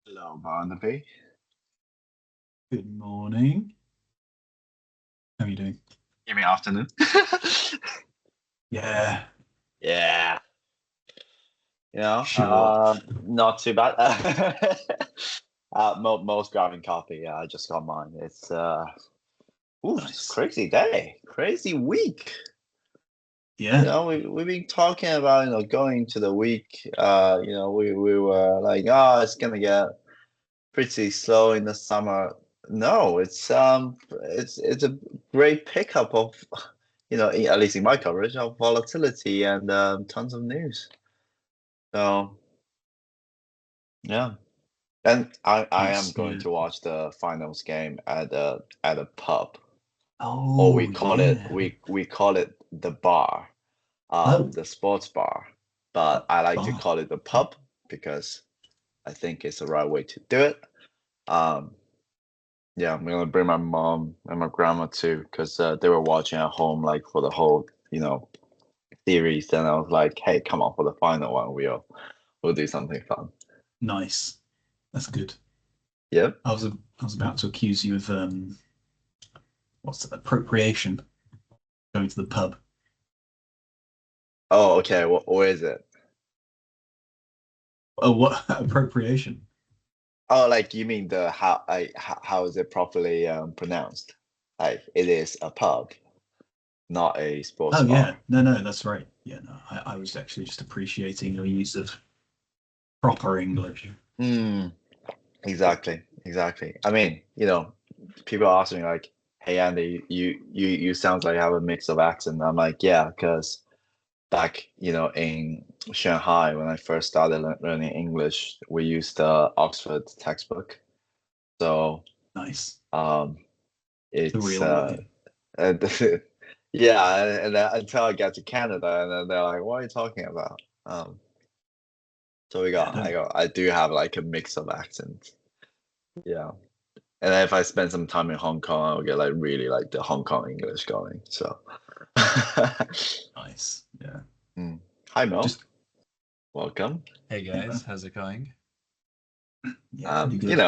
Hello, Barnaby. Good morning. How are you doing? You mean afternoon? Yeah, Yeah, sure. not too bad. Most grabbing coffee. Yeah, I just got mine. It's Nice. crazy day, crazy week. Yeah. We've been talking about going to the week. We were like, oh, it's gonna get pretty slow in the summer. No, it's a great pickup of at least in my coverage of volatility and tons of news. So yeah, and I am Nice. going Yeah. to watch the finals game at a pub, or Oh, yeah. we call it the bar, Oh, the sports bar, but I like to bar. call it the pub because I think it's the right way to do it. Um, yeah, I'm gonna bring my mom and my grandma too because they were watching at home like for the whole series. And I was like, hey, come on for the final one, we'll do something fun. Nice. That's good. Yep. I was about to accuse you of what's it, appropriation, going to the pub. Oh, okay. What is it? Oh, what appropriation? Oh, like you mean the how is it properly pronounced? Like it is a pub, not a sports Oh, yeah. bar. No, no, that's right. Yeah, no, I was actually just appreciating your use of proper English. Hmm. Exactly. Exactly. I mean, people ask me like, "Hey, Andy, you sound like you have a mix of accent." I'm like, "Yeah, because back, in Shanghai when I first started learning English, we used the Oxford textbook. So, Nice. um, The it's real way. and yeah, and then until I get to Canada, and then they're like, "What are you talking about?" So Yeah, no. I do have like a mix of accents. Yeah, and then if I spend some time in Hong Kong, I'll get like really like the Hong Kong English going. So, Nice. Yeah. Mm. Hi Mo, Just welcome. Hey hey, guys, man. how's it going? Yeah, pretty You good.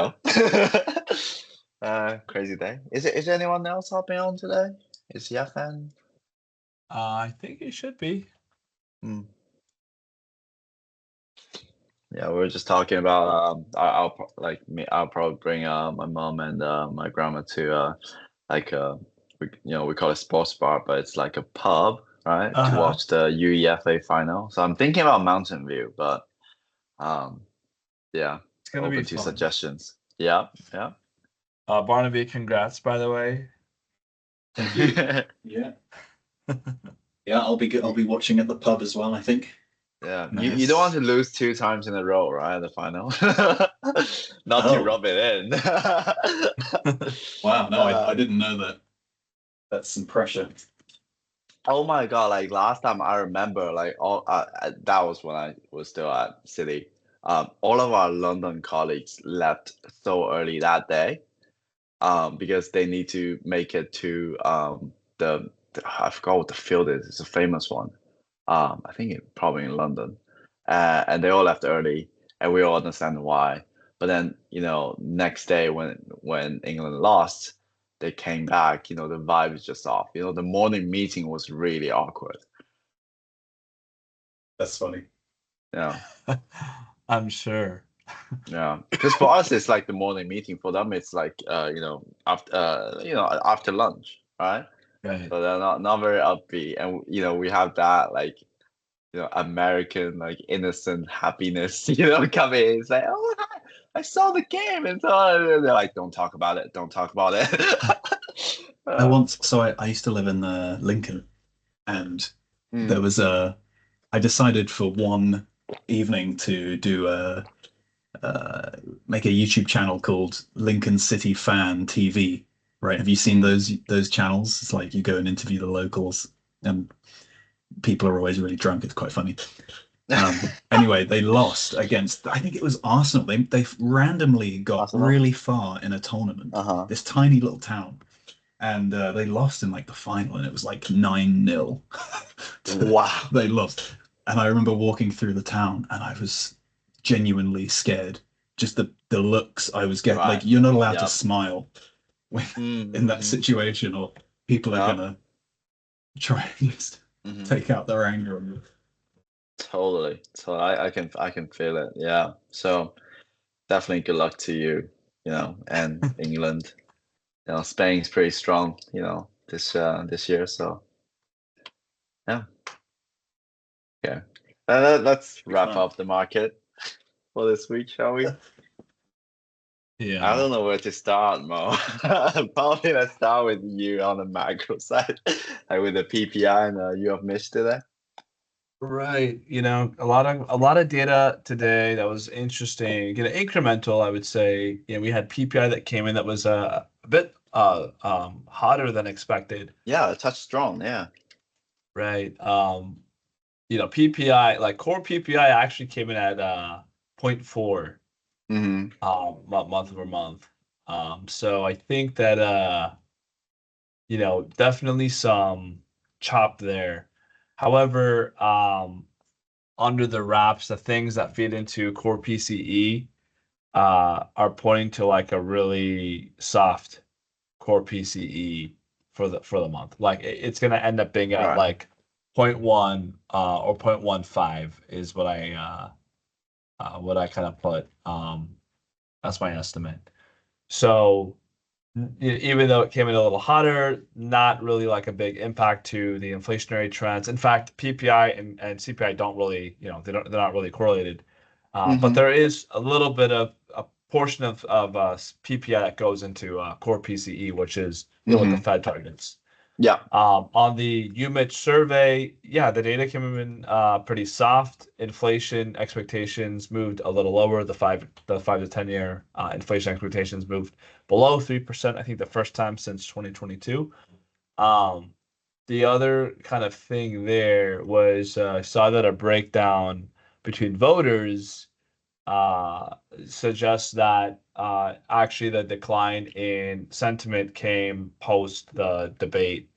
know, crazy day. Is anyone else hopping on today? Is Yafan? I think it should be. Mm. Yeah, we were just talking about like me. I'll probably bring my mom and my grandma to like we call it sports bar, but it's like a pub, right? To Uh-huh. watch the UEFA final. So I'm thinking about Mountain View, but um yeah, It's gonna be open to fun. suggestions. Yeah, yeah. Barnaby, congrats, by the way. Thank you. Yeah. Yeah, I'll be good. I'll Y- be watching at the pub as well, I think. Yeah, you don't want Nice. to lose two times in a row, right? The final, not to Oh, rub it in. wow. No, I um, didn't know that. That's some pressure. oh my God! Like last time I remember, like that was when I was still at City. All of our London colleagues left so early that day, because they need to make it to I forgot what the field is. It's a famous one. I think it probably in London, and they all left early, and we all understand why. But then, next day when England lost, they came back. The vibe is just off. The morning meeting was really awkward. That's funny. Yeah, I'm sure. yeah. Because for us, it's like the morning meeting. For them, it's like after lunch, right? Right. So they're not very upbeat, and we have that like American like innocent happiness, come in. It's like, oh, hi, I saw the game, and so they're like, don't talk about it, don't talk about it. I uh, once, so I used to live in Lincoln, and there mm, was I decided for one evening to do uh, make a YouTube channel called Lincoln City Fan TV. Right? Have you seen mm. those channels? It's like you go and interview the locals, and people are always really drunk. It's quite funny. Anyway, they lost against, I think it was Arsenal. They randomly got Arsenal. really far in a tournament, Uh-huh. this tiny little town, and they lost in like the final, and it was like 9-0. Wow. They lost. And I remember walking through the town, and I was genuinely scared. Just the looks I was getting. Like Right. you're not allowed to Yep. smile when in that Mm-hmm. situation, or people are Yep. gonna try and just Mm-hmm. take out their anger on you. Totally. So I can feel it. Yeah. So definitely good luck to you, and England. Spain's pretty strong, this year. So yeah. Okay. Let's Be wrap fun. up the market for this week, shall we? I Yeah. don't know where to start, Mo. Probably let's start with you on the macro side, like with the PPI and you have missed today. Right. A lot of data today that was interesting. Incremental, I would say. We had PPI that came in that was a bit hotter than expected. Yeah, a touch strong. Yeah. Right. PPI, like core PPI actually came in at zero point 0.4 Mm-hmm. month over month. So I think that definitely some chop there. However, under the wraps, the things that feed into core PCE are pointing to like a really soft core PCE for the month. Like it's gonna end up being at Right. like point 0.1 or 0.15 is what I kind of put. That's my estimate. So even though it came in a little hotter, not really like a big impact to the inflationary trends. In fact, PPI and CPI don't really, they're not really correlated. But Mm-hmm. there is a little bit of a portion of PPI that goes into core PCE, which is what the Mm-hmm. Fed targets. Yeah. On the UMich survey, yeah, the data came in pretty soft. Inflation expectations moved a little lower. The 5 to 10 year inflation expectations moved below 3%. I think the first time since 2022. Um, the other kind of thing there was saw that a breakdown between voters suggests that actually the decline in sentiment came post the debate.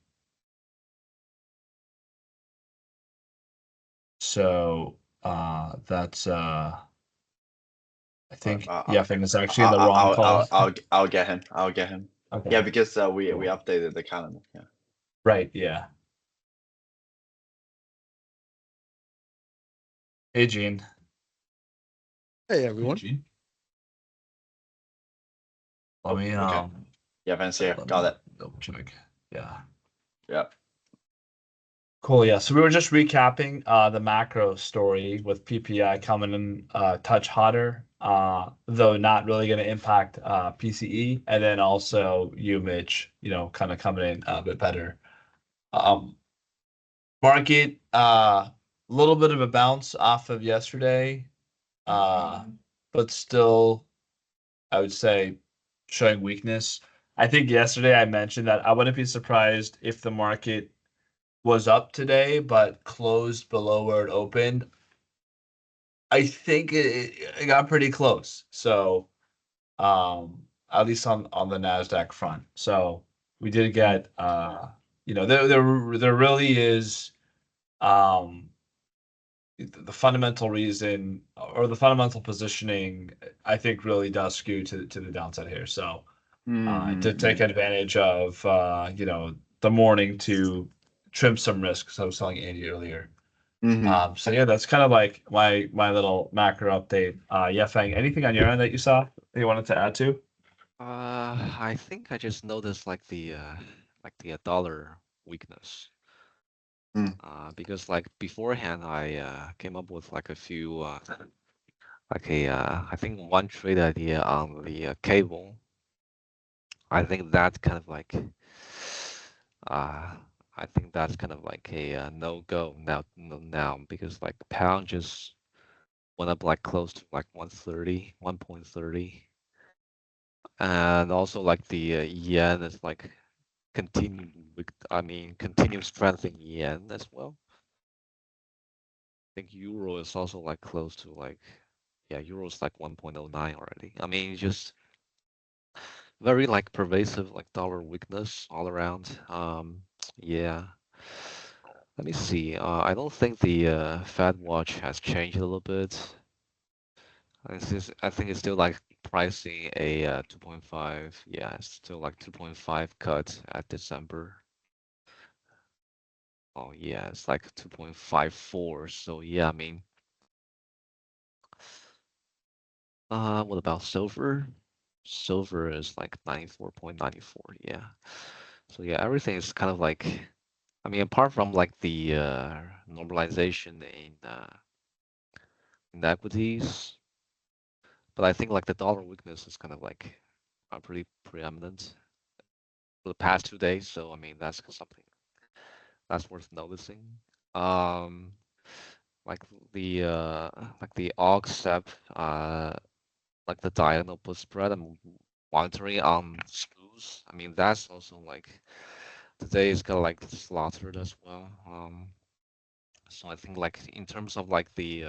So that's I Uh, think uh, Yeffing is actually in the I, wrong call. I'll get him. I'll get him. Yeah, Okay, because we cool. updated the calendar. Yeah. Right, yeah. Hey Gene. Hey Hey, everyone. Gene. Let Oh, me okay. Yeah, Vince here. let Got me it. double check. Yeah. Yeah. Cool, yeah. So we were just recapping the macro story with PPI coming in touch hotter, though not really going to impact PCE, and then also UMich, kind of coming in a bit better. Um, Market, a little bit of a bounce off of yesterday, uh, but still, I would say showing weakness. I think yesterday I mentioned that I wouldn't be surprised if the market was up today but closed below where it opened. I think it got pretty close. So, at least on the Nasdaq front. So we did get there really is um the fundamental reason or the fundamental positioning, I think really does skew to the downside here. So to take Mm-hmm. advantage of the morning to trim some risk. So I was telling Andy earlier. Mm-hmm. So yeah, that's kind of like my little macro update. Yeah, Fang, anything on your end that you saw that you wanted to add to? I think I just noticed like the dollar weakness. Mm. Because like beforehand I came up with like a few like a I think one trade idea on the cable. I think that's kind of like uh I think that's kind of like a no go now because like pound just went up like close to like 130, 1.30. And also like the yen is like continued strength in yen as well. I think euro is also like close to like, yeah, euro is like 1.09 already. I mean, just very like pervasive like dollar weakness all around. Yeah. Let me see. I don't think the Fed watch has changed a little bit. I think it's still like pricing a 2.5. Yeah, it's still like 2.5 cut at December. Oh yeah, it's like 2.54. So yeah, I mean, what about silver? Silver is like 94.94. Yeah. So yeah, everything is kind of like, I mean, apart from like the normalization in equities, but I think like the dollar weakness is kind of like pretty preeminent for the past 2 days. So I mean, that's something that's worth noticing. Um, like the AUG like the diagonal put spread, I'm monitoring on smooths. I mean, that's also like today is kind of like slaughtered as well. So I think like in terms of like the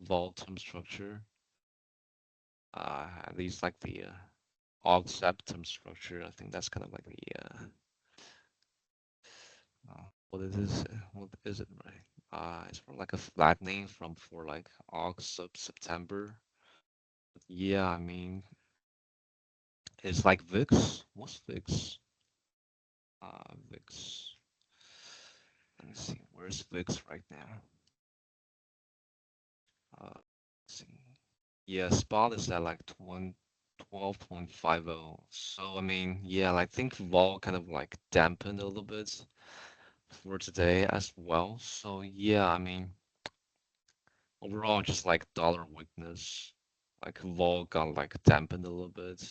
vol term structure, at least like the AUG septum structure, I think that's kind of like the what it is, what is it, right? It's from like a flattening from for like August sub September. Yeah, I mean, it's like VIX. What's VIX? VIX. Let me see. Where's VIX right now? Let's see. Yeah, spot is at like 12.50. So I mean, yeah, I think vol kind of like dampened a little bit for today as well. So yeah, I mean, overall just like dollar weakness, like vol got like dampened a little bit.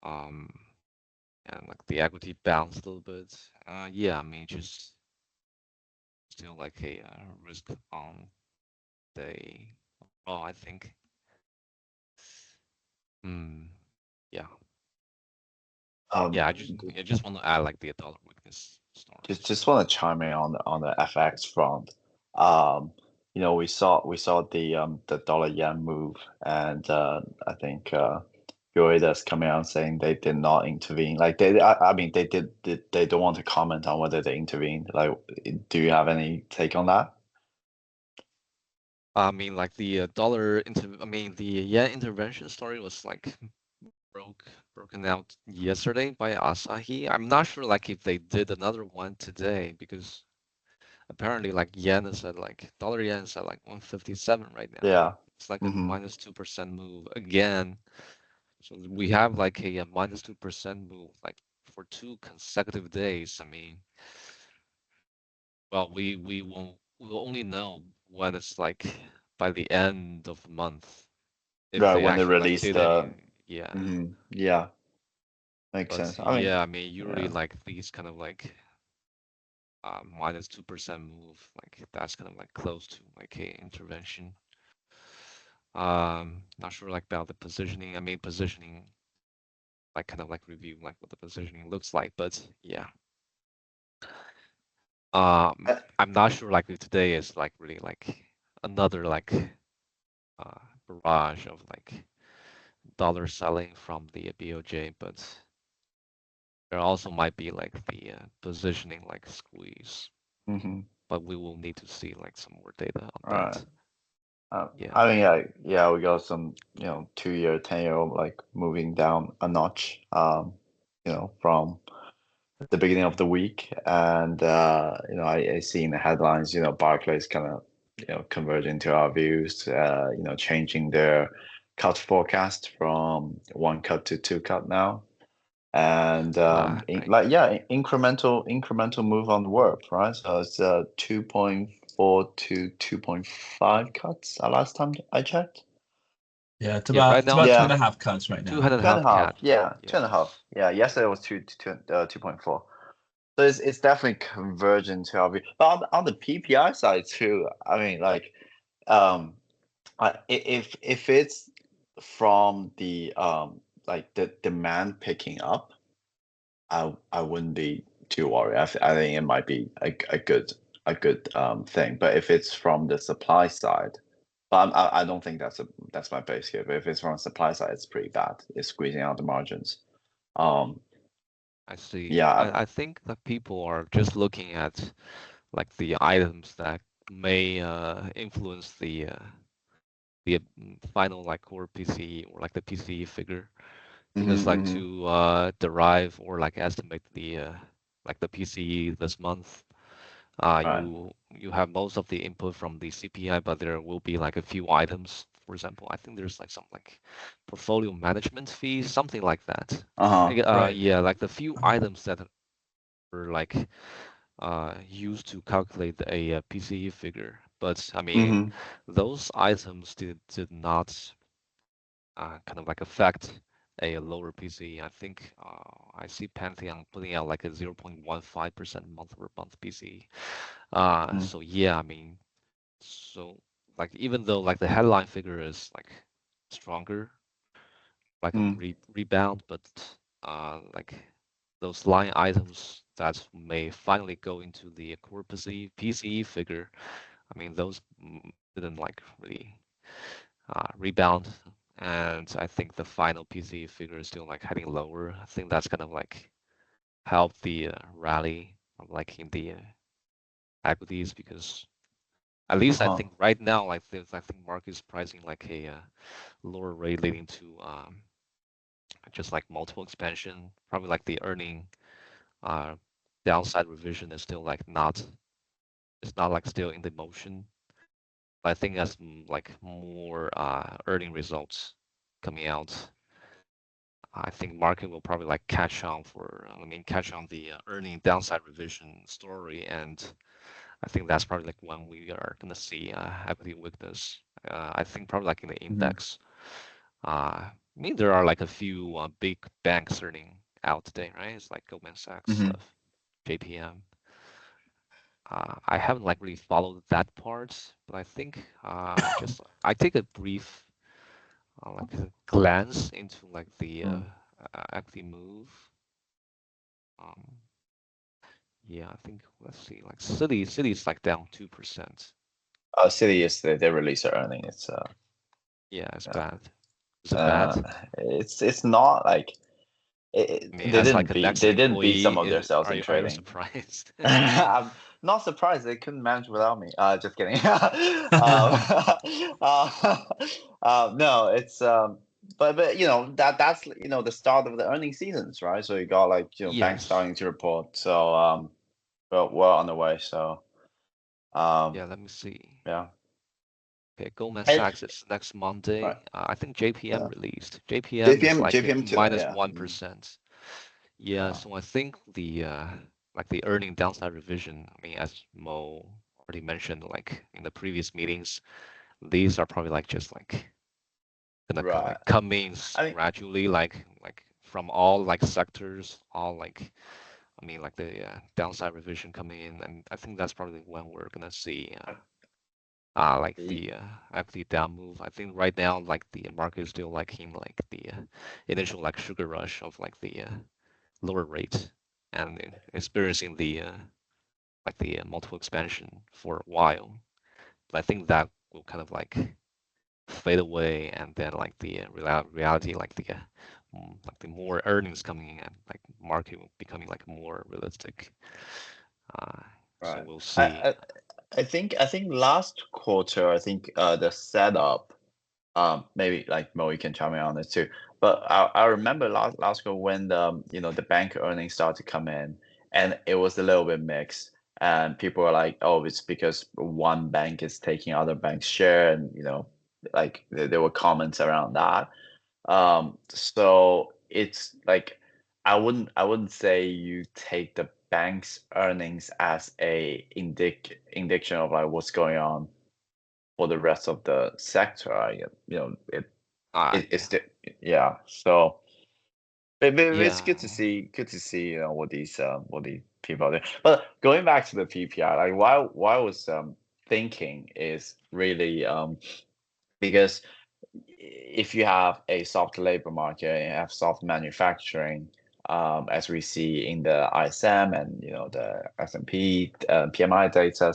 Um, and like the equity bounced a little bit. Yeah, I mean, just still like a risk on day. Oh, I think. Hmm. Yeah. Um, Yeah. I just want to add like the dollar weakness story. just want to chime in on the FX front. We saw the dollar yen move, and I think Yoida's coming out saying they did not intervene. Like I mean, they don't want to comment on whether they intervened. Like, do you have any take on that? I mean, like the I mean, the yen intervention story was like broken out yesterday by Asahi. I'm not sure like if they did another one today because apparently like yen is at like dollar yen is at like 157 right now. Yeah. It's like a Mm-hmm. minus 2% move again. So we have like a minus 2% move like for 2 consecutive days. I mean, well, we'll only know when it's like by the end of the month if Right, they when they actually like released did any, the. yeah. Mm-hmm. Yeah, makes But sense. I mean, yeah, I mean, usually yeah. like these kind of like minus 2% move, like that's kind of like close to like a intervention. Not sure like about the positioning. I mean, positioning like kind of like review like what the positioning looks like, but yeah. Uh, I'm not sure like if today is like really like another like barrage of like dollar selling from the BOJ, but there also might be like the positioning like squeeze, mm-hmm. but we will need to see like some more data on All right. that. Yeah. I mean, yeah, we got some, 2-year, 10-year like moving down a notch, from the beginning of the week, and I see in the headlines, Barclays kind of, converging to our views, changing their cut forecast from 1 cut to 2 cut now, and Right. incremental move on the work, right? So it's 2.4 to 2.5 cuts last time I checked. Yeah, it's Yeah, right about now two Yeah. and a half cuts right two now. and a Two and a half half, cat. yeah, two and a half. Yes. Yeah, yesterday was 2.4. So it's definitely convergent to our view. But on the PPI side too, I mean, like, if it's from the like the demand picking up, I wouldn't be too worried. I think it might be a good thing. But if it's from the supply side, but I don't think that's my base here. But if it's from the supply side, it's pretty bad. It's squeezing out the margins. Um, I see. yeah, I think that people are just looking at like the items that may influence the final like core PCE or like the PCE figure, because Mm-hmm, like mm-hmm. to derive or like estimate the like the PCE this month, Right. you have most of the input from the CPI, but there will be like a few items. For example, I think there's like some like portfolio management fees, something like that. Uh-huh. Right. Yeah, like the few items that were like used to calculate a PCE figure. But I mean, Mm-hmm. those items did not kind of like affect a lower PCE. I think I see Pantheon putting out like a 0.15% month-over-month PCE. Mm-hmm. So yeah, I mean, so like even though like the headline figure is like stronger, like a rebound, but like those line items that may finally go into the core PCE figure, I mean those didn't like really rebound, and I think the final PCE figure is still like heading lower. I think that's kind of like helped the rally from like in the equities because at least I Uh-huh. think right now like there's I think market is pricing like a lower rate leading to just like multiple expansion. Probably like the earning uh, downside revision is still like not it's not like still in the motion. But I think as like more earning results coming out, I think market will probably like catch on catch on the earning downside revision story, and I think that's probably like when we are gonna see equity weakness. I think probably like in the Mm-hmm. index. I mean there are like a few big banks earning out today, right? It's like Goldman Sachs Mm-hmm. stuff, JPM. I haven't like really followed that part, but I think just I take a brief like a glance into like the Mm-hmm. equity move. Um, yeah, I think let's see, like City is like down 2%. City yesterday they released their earning. It's Yeah, it's yeah. bad. Is it bad? It's not like I mean, they as didn't like an beat some of ex-employee, their sales in are you trading. surprised? I'm not surprised they couldn't manage without me. Just kidding. No, it's but that's the start of the earning seasons, right? So you got like banks Yes. starting to report. So but we're on the way. So Yeah, let me see. yeah, Okay, Goldman and Sachs is next right, Monday. I think JPM yeah, released. JPM is like JPM too. minus Yeah, 1%. Yeah, yeah, so I think the like the earning downside revision, I mean, as Mo already mentioned, like in the previous meetings, these are probably like just like gonna right. like come in I mean, gradually, like from all like sectors, all like I mean like the downside revision coming in, and I think that's probably when we're gonna see like the actually down move. I think right now like the market is still like in like the initial like sugar rush of like the lower rate and experiencing the like the multiple expansion for a while. But I think that will kind of like fade away, and then like the reality, like the more earnings coming in, like market will becoming like more realistic. Uh, so right. we'll I, see. I I think last quarter, I think the setup, maybe like Mo, you can chime in on this too. But I remember last quarter when the bank earnings started to come in, and it was a little bit mixed, and people were like, oh, it's because one bank is taking other banks' share, and like there were comments around that. So it's like I wouldn't say you take the bank's earnings as a indication of like what's going on for the rest of the sector. It's Yeah, yeah. So but it's yeah, good to see what these people are doing. But going back to the PPI, like why I was thinking is really because if you have a soft labor market and you have soft manufacturing, as we see in the ISM and the S&P PMI data,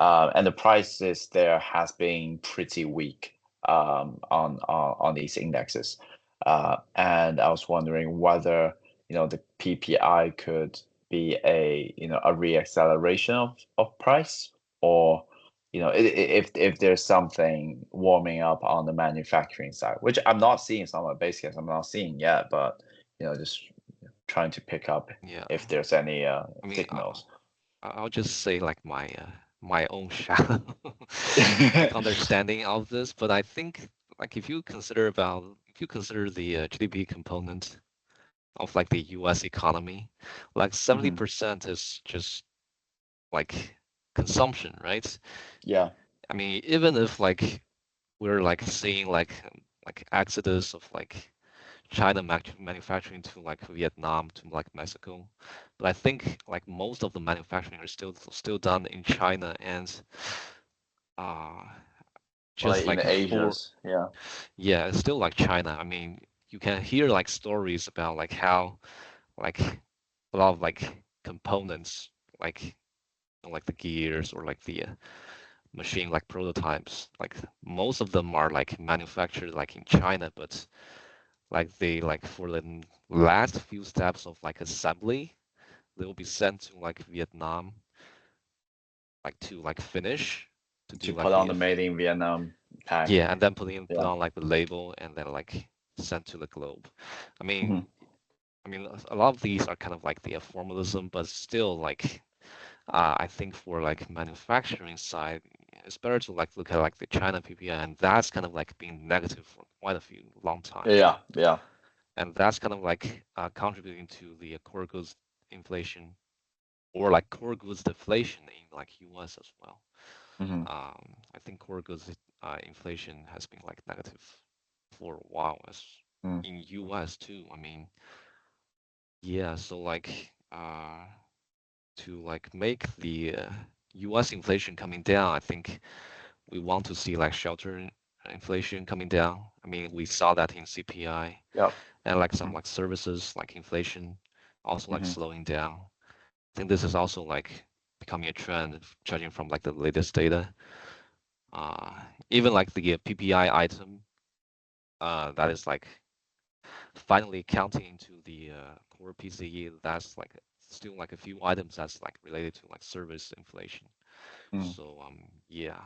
and the prices there has been pretty weak on these indexes, and I was wondering whether the PPI could be a reacceleration of price, or if there's something warming up on the manufacturing side, which I'm not seeing, some of the base case I'm not seeing yet, but just trying to pick up Yeah. if there's any I mean, signals. I'll just say like my own shallow like understanding of this, but I think like if you consider the GDP component of like the U.S. economy, like 70% is just like consumption, right? Yeah. I mean, even if like we're like seeing like exodus of like China manufacturing to like Vietnam to like Mexico, but I think like most of the manufacturing is still done in China and uh Like just in like the for Asias. Yeah. yeah, it's still like China. I mean, you can hear like stories about like how like a lot of like components like like the gears or like the machine like prototypes like most of them are like manufactured like in China, but like they like for the last few steps of like assembly they will be sent to like Vietnam like to like finish to To do like put on the the made in Vietnam tag. yeah, and then put Yeah. on like the label and then like sent to the globe. I mean, Mhm. a lot of these are kind of like the formalism, but still like I think for like manufacturing side, it's better to like look at like the China PPI, and that's kind of like being negative for quite a few long time, Yeah. Yeah. and that's kind of like contributing to the core goods inflation or like core goods deflation in like US as well. Hmm. I think core goods inflation has been like negative for a while as Mm. in US too. I mean, yeah, so like to like make the US inflation coming down, I think we want to see like shelter inflation coming down. I mean, we saw that in CPI Yep. and like some like services like inflation also like Hmm. slowing down. I think this is also like becoming a trend judging from like the latest data. Uh, Even like the PPI item that is like finally counting into the core PCE, that's like still like a few items that's like related to like service inflation. Mm. So yeah,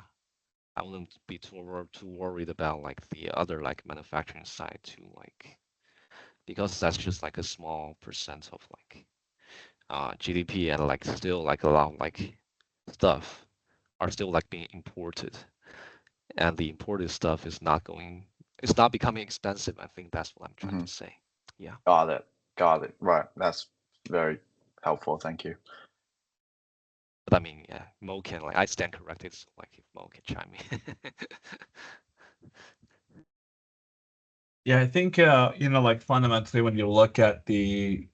I wouldn't be too worried about like the other like manufacturing side too, like because that's just like a small percent of like GDP and like still like a lot of like stuff are still like being imported and the imported stuff is not going it's not becoming expensive. I think that's what I'm trying Hmm. to say. Yeah. Got it. Got it. Right. That's very helpful. Thank you. But I mean, yeah, Mo can like I stand corrected, so like if Mo can chime in. Yeah, I think like fundamentally when you look at the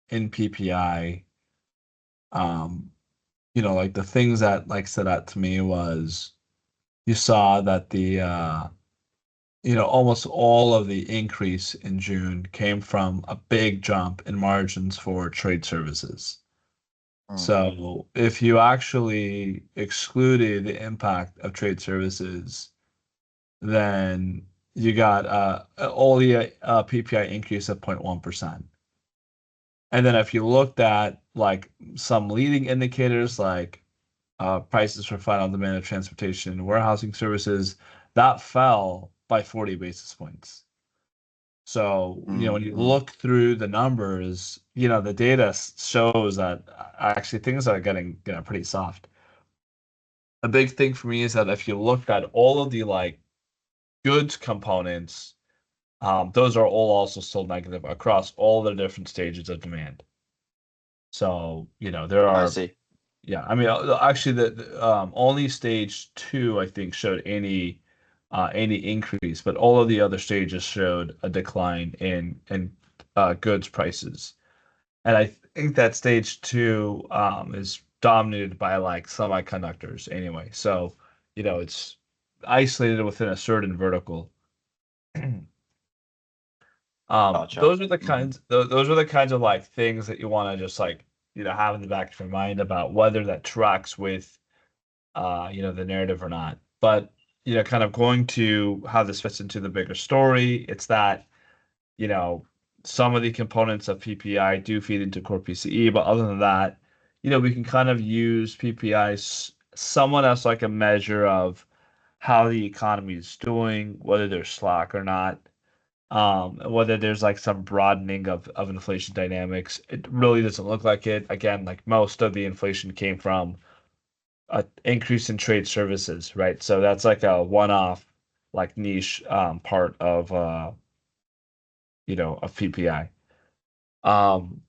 in PPI, um, like the things that like stood out to me was you saw that the almost all of the increase in June came from a big jump in margins for trade services. Mm. So if you actually excluded the impact of trade services, then you got only a PPI increase of 0.1%. And then if you looked at like some leading indicators like prices for final demand of transportation and warehousing services, that fell by 40 basis points. So, when you Mm. look through the numbers, the data shows that actually things are getting, pretty soft. A big thing for me is that if you look at all of the like goods components, those are all also still negative across all the different stages of demand. So, there I are, see. yeah, I mean, actually, the only stage two, I think, showed any increase, but all of the other stages showed a decline in goods prices. And I think that stage two is dominated by like semiconductors anyway. So, it's isolated within a certain vertical. Gotcha. Those are the Hmm. kinds those are the kinds of like things that you want to just like, have in the back of your mind about whether that tracks with the narrative or not. But, kind of going to how this fits into the bigger story, it's that, you know, some of the components of PPI do feed into core PCE, but other than that, we can kind of use PPI somewhat as like a measure of how the economy is doing, whether there's slack or not, whether there's like some broadening of inflation dynamics. It really doesn't look like it. Again, like most of the inflation came from an increase in trade services, right? So that's like a one-off, like niche part of of PPI. Um,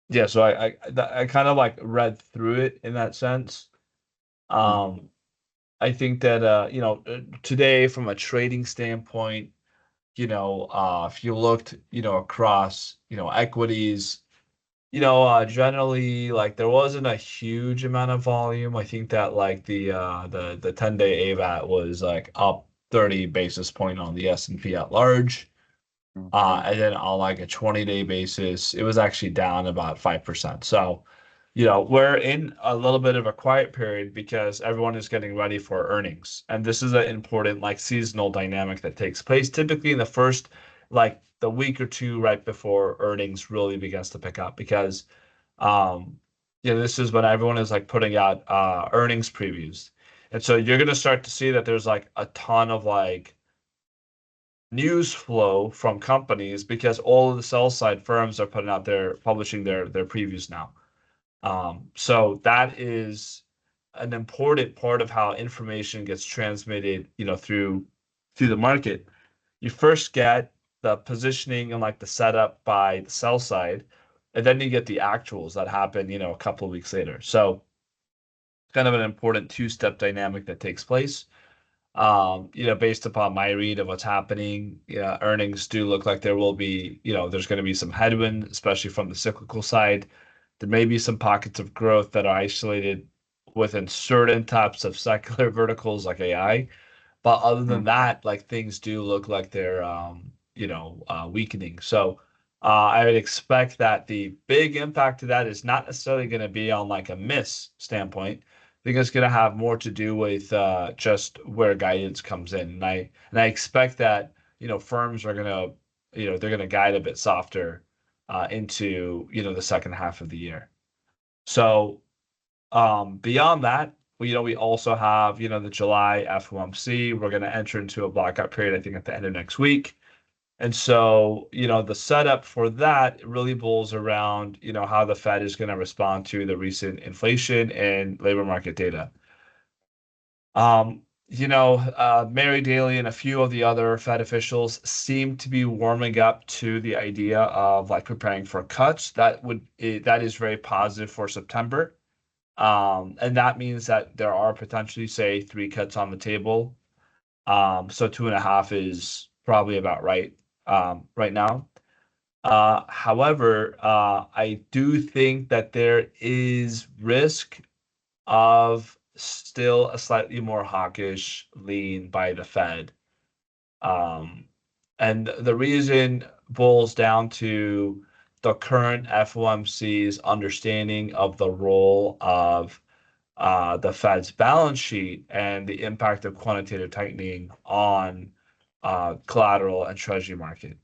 yeah, so I kind of like read through it in that sense. Um, I think that today from a trading standpoint, if you looked, across, equities, generally like there wasn't a huge amount of volume. I think that like the 10-day AVAT was like up 30 basis point on the S&P at large. And then on like a 20-day basis, it was actually down about 5%. So, we're in a little bit of a quiet period because everyone is getting ready for earnings. And this is an important like seasonal dynamic that takes place typically in the first like the week or two right before earnings really begins to pick up because um this is when everyone is like putting out earnings previews. And so you're going to start to see that there's like a ton of like news flow from companies because all of the sell side firms are publishing their previews now. So that is an important part of how information gets transmitted, through the market. You first get the positioning and like the setup by the sell side, and then you get the actuals that happen, a couple of weeks later. So kind of an important two-step dynamic that takes place. Based upon my read of what's happening, earnings do look like there will be, there's going to be some headwind, especially from the cyclical side. There may be some pockets of growth that are isolated within certain types of secular verticals like AI. But other than that, like things do look like they're weakening. So I would expect that the big impact of that is not necessarily going to be on like a miss standpoint. I think it's going to have more to do with just where guidance comes in. And I expect that firms are going to they're going to guide a bit softer into the second half of the year. So beyond that, we also have, the July FOMC. We're going to enter into a blackout period, I think, at the end of next week. And so, the setup for that really boils around, how the Fed is going to respond to the recent inflation and labor market data. Mary Daly and a few of the other Fed officials seem to be warming up to the idea of like preparing for cuts. That is very positive for September. And that means that there are potentially, say, 3 cuts on the table. So 2.5 is probably about right right now. However, I do think that there is risk of still a slightly more hawkish lean by the Fed. And the reason boils down to the current FOMC's understanding of the role of the Fed's balance sheet and the impact of quantitative tightening on collateral and treasury market.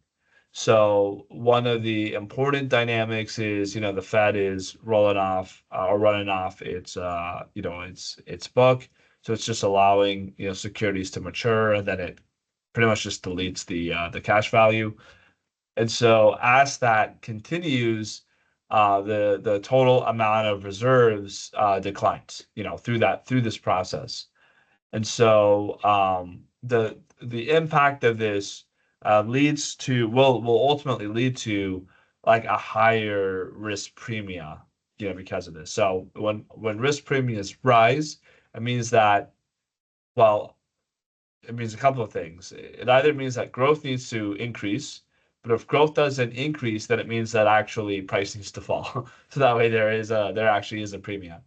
So one of the important dynamics is, the Fed is rolling off or running off its book. So it's just allowing, securities to mature, and then it pretty much just deletes the cash value. And so as that continues, the total amount of reserves declines, through this process. And so the impact of this will ultimately lead to like a higher risk premia, because of this. So when risk premiums rise, it means that, well, it means a couple of things. It either means that growth needs to increase, but if growth doesn't increase, then it means that actually price needs to fall. So that way there actually is a premium.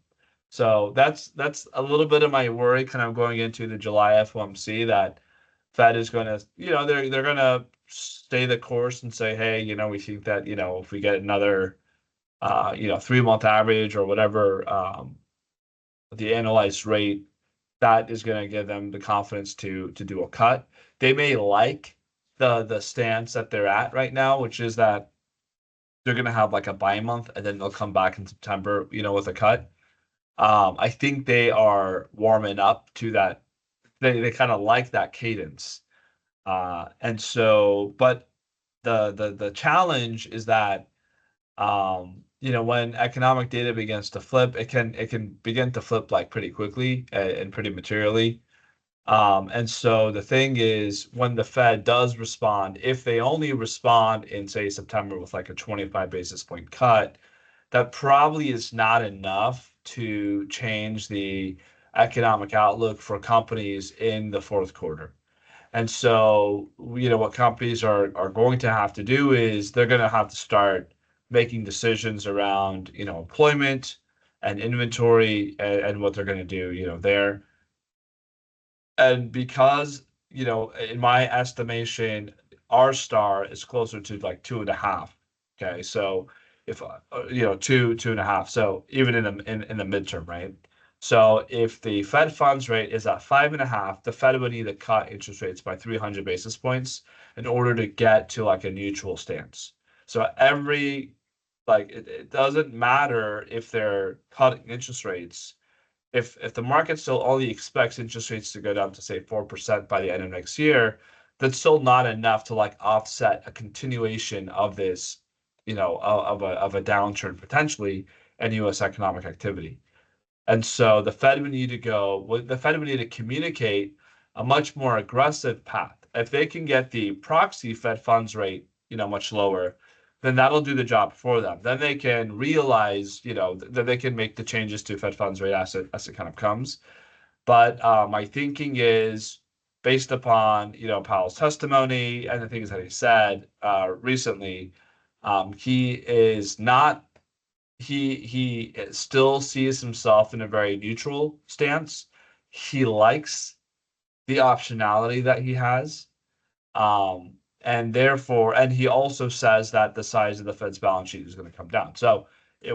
So that's a little bit of my worry kind of going into the July FOMC, that Fed is going to, they're going to stay the course and say, hey, we think that, if we get another 3-month average or whatever, the annualized rate, that is going to give them the confidence to do a cut. They may like the stance that they're at right now, which is that they're going to have like a buy month and then they'll come back in September, with a cut. I think they are warming up to that. They kind of like that cadence. And so, but the challenge is that when economic data begins to flip, it can begin to flip like pretty quickly and pretty materially. And so the thing is, when the Fed does respond, if they only respond in, say, September with like a 25 basis point cut, that probably is not enough to change the economic outlook for companies in the fourth quarter. And so, what companies are going to have to do is they're going to have to start making decisions around, employment and inventory and what they're going to do, there. And because, in my estimation, R star is closer to like 2.5. Okay. So if, 2.5. So even in the midterm, right? So if the Fed funds rate is at 5.5, the Fed would need to cut interest rates by 300 basis points in order to get to like a neutral stance. So it doesn't matter if they're cutting interest rates if the market still only expects interest rates to go down to say 4% by the end of next year, that's still not enough to like offset a continuation of this, of a downturn potentially in U.S. economic activity. And so the Fed would need to communicate a much more aggressive path. If they can get the proxy Fed funds rate, much lower, then that'll do the job for them. Then they can realize, that they can make the changes to Fed funds rate as it kind of comes. But my thinking is based upon, Powell's testimony and the things that he said recently, he is not he still sees himself in a very neutral stance. He likes the optionality that he has. And he also says that the size of the Fed's balance sheet is going to come down. So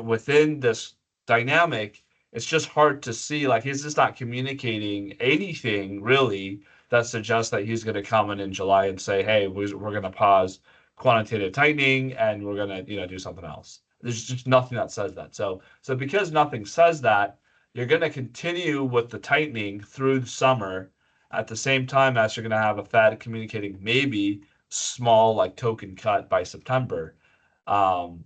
within this dynamic, it's just hard to see, like he's just not communicating anything really that suggests that he's going to come in July and say, hey, we're going to pause quantitative tightening and we're going to, do something else. There's just nothing that says that. So because nothing says that, you're going to continue with the tightening through the summer at the same time as you're going to have a Fed communicating maybe small like token cut by September. Um,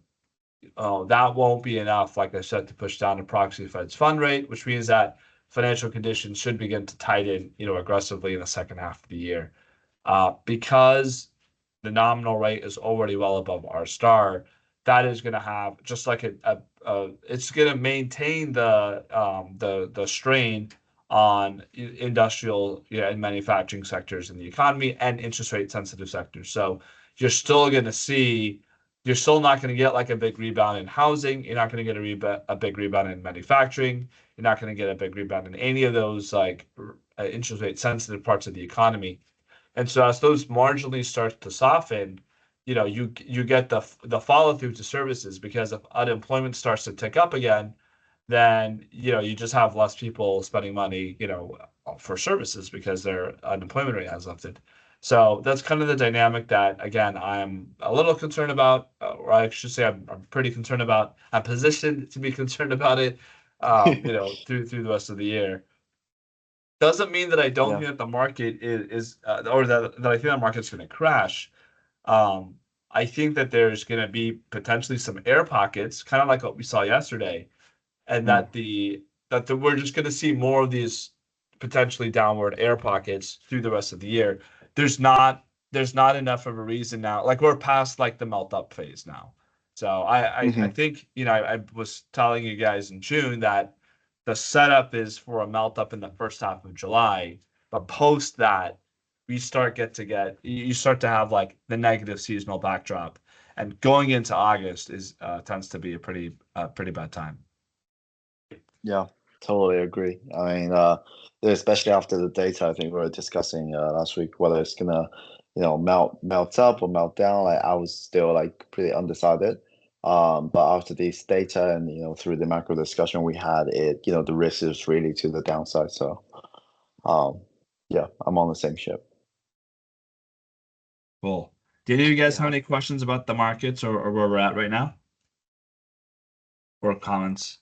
that won't be enough, like I said, to push down the proxy Fed's fund rate, which means that financial conditions should begin to tighten, aggressively in the second half of the year. Because the nominal rate is already well above R star, that is going to have just like it's going to maintain the strain on industrial and manufacturing sectors in the economy and interest rate sensitive sectors. So you're still going to see you're still not going to get like a big rebound in housing. You're not going to get a big rebound in manufacturing. You're not going to get a big rebound in any of those like interest rate sensitive parts of the economy. And so as those marginally start to soften, you get the follow through to services, because if unemployment starts to tick up again, then you just have less people spending money, for services because their unemployment rate has lifted. So that's kind of the dynamic that, again, I'm a little concerned about, or I should say I'm pretty concerned about. I'm positioned to be concerned about it, through the rest of the year. Doesn't mean that I don't Yeah. think that the market is or that I think the market's going to crash. Um, I think that there's going to be potentially some air pockets, kind of like what we saw yesterday, and Mm. that we're just going to see more of these potentially downward air pockets through the rest of the year. There's not enough of a reason now. Like we're past like the melt up phase now. So I Mhm. think I was telling you guys in June that the setup is for a melt up in the first half of July, but post that you start to have like the negative seasonal backdrop, and going into August is tends to be a pretty bad time. Yeah, totally agree. I mean, especially after the data, I think we were discussing last week whether it's gonna, melt up or melt down. Like I was still like pretty undecided. But after this data and through the macro discussion we had, the risk is really to the downside. So, um, yeah, I'm on the same ship. Cool. Do any of you guys have Yeah. any questions about the markets or where we're at right now? Or comments?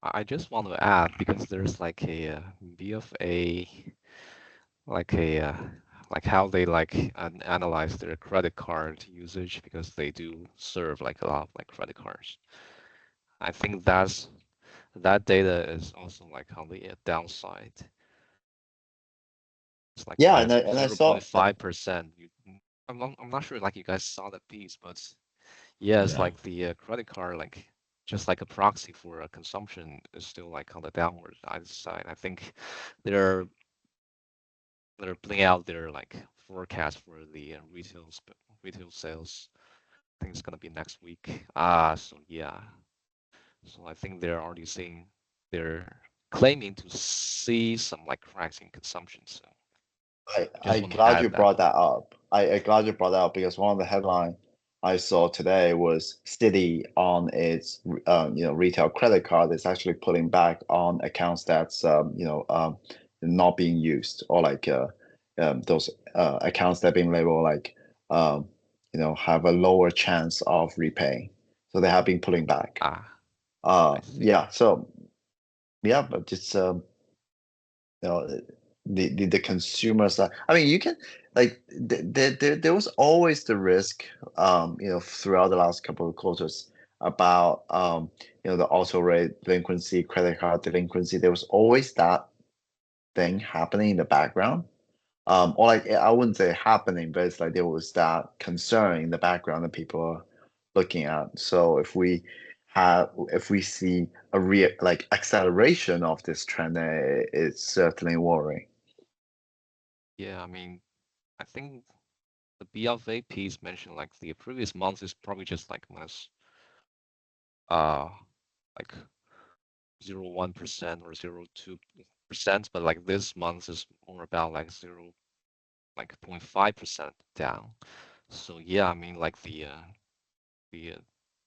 I just want to add because there's like a bit of a like a like how they like analyze their credit card usage because they do serve like a lot of like credit cards. I think that data is also like on the downside. It's like Yeah, minus and I saw 0.5%. I'm not sure like you guys saw that piece, but yeah, it's Yeah. like the credit card like just like a proxy for consumption is still like on the downward side. I think they're they're putting out their like forecast for the retail sales. I think it's gonna be next week. So yeah. So I think they're already seeing they're claiming to see some like cracks in consumption. So I just want to glad you add that. brought that up. I glad you brought that up because one of the headline I saw today was Citi on its retail credit card is actually pulling back on accounts that's not being used, or like those accounts that are being labeled like have a lower chance of repaying. So they have been pulling back. Ah, I see. Yeah. So yeah, but it's you know the consumer side. I mean, you can like there was always the risk throughout the last couple of quarters about the auto rate delinquency, credit card delinquency. There was always that thing happening in the background, or like I wouldn't say happening, but it's like there was that concern in the background that people are looking at. So if we see a real like acceleration of this trend, it's certainly worrying. Yeah, I mean, I think the BFA piece mentioned like the previous month is probably just like minus uh like 0.1% or 0.2%, but like this month is more about like 0.5% down. So yeah, I mean like the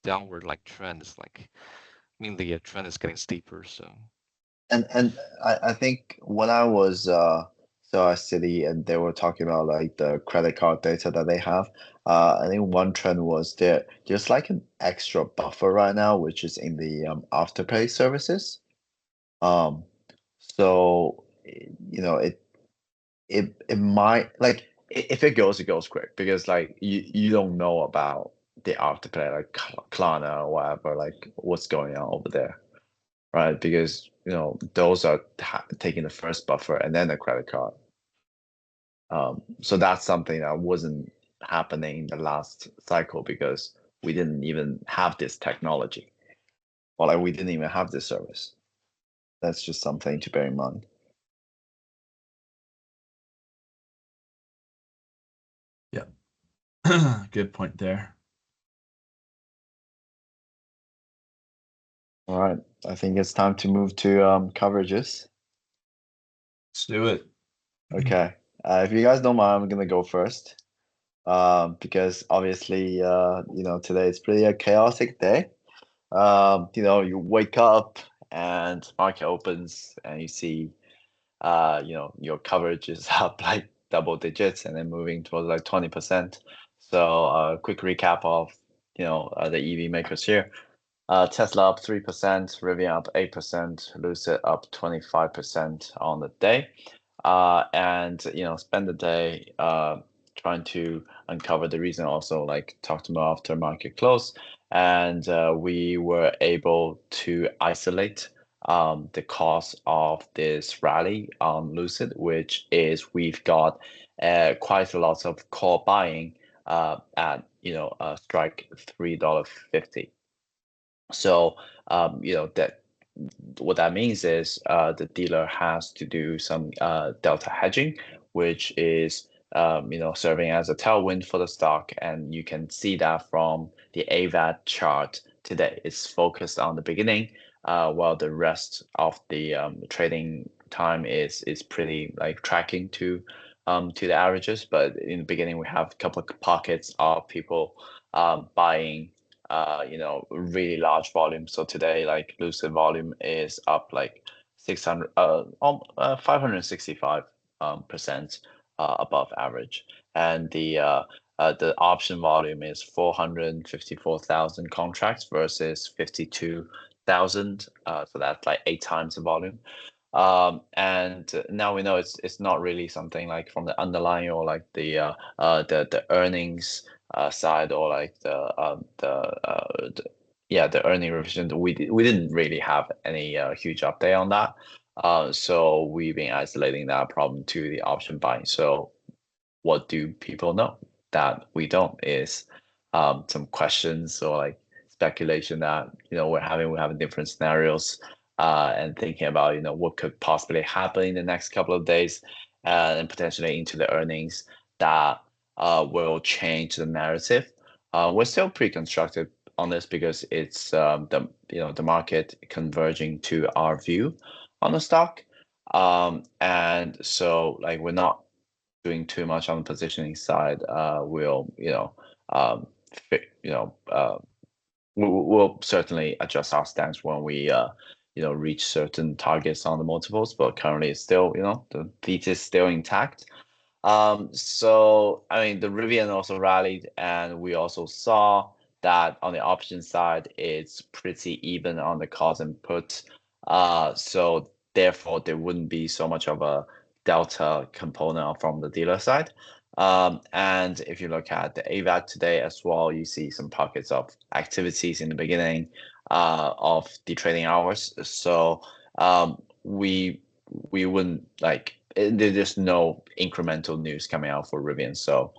downward like trend is like I mean the trend is getting steeper. So And I think when I was so at City and they were talking about like the credit card data that they have, I think one trend was there's like an extra buffer right now, which is in the afterpay services. Um, so it might like if it goes, it goes quick because like you don't know about the afterpay like Klarna or whatever, like what's going on over there, right? Because those are taking the first buffer and then the credit card. So that's something that wasn't happening in the last cycle because we didn't even have this technology, or like we didn't even have this service. That's just something to bear in mind. Yeah. Good point there. All right, I think it's time to move to coverages. Let's do it. Okay, if you guys don't mind, I'm gonna go first. Because obviously, today is pretty a chaotic day. You wake up and market opens and you see, your coverage is up like double digits and then moving towards like 20%. So, quick recap of, the EV makers here. Tesla up 3%, Rivian up 8%, Lucid up 25% on the day. And spend the day trying to uncover the reason, also like talk to them after market close, and we were able to isolate the cause of this rally on Lucid, which is we've got quite a lot of call buying at strike $3.50. So that what that means is the dealer has to do some delta hedging, which is serving as a tailwind for the stock, and you can see that from the AVAT chart today. It's focused on the beginning, while the rest of the trading time is pretty like tracking to the averages. But in the beginning, we have a couple of pockets of people buying really large volume. So today, like Lucid volume is up like 565 percent above average, and the the option volume is 454,000 contracts versus 52,000. So that's like 8 times the volume. And now we know it's not really something like from the underlying or like the earnings side or like the earning revision. We didn't really have any huge update on that. So we've been isolating that problem to the option buying. So what do people know that we don't is some questions or like speculation that we're having different scenarios and thinking about what could possibly happen in the next couple of days and potentially into the earnings that will change the narrative. We're still pretty constructive on this because it's the market converging to our view on the stock. And so like we're not doing too much on the positioning side. We'll we'll certainly adjust our stance when we reach certain targets on the multiples, but currently it's still the thesis is still intact. So I mean the Rivian also rallied, and we also saw that on the option side it's pretty even on the calls and puts. So therefore there wouldn't be so much of a delta component from the dealer side. And if you look at the AVAT today as well, you see some pockets of activities in the beginning of the trading hours. So we wouldn't like there's no incremental news coming out for Rivian, so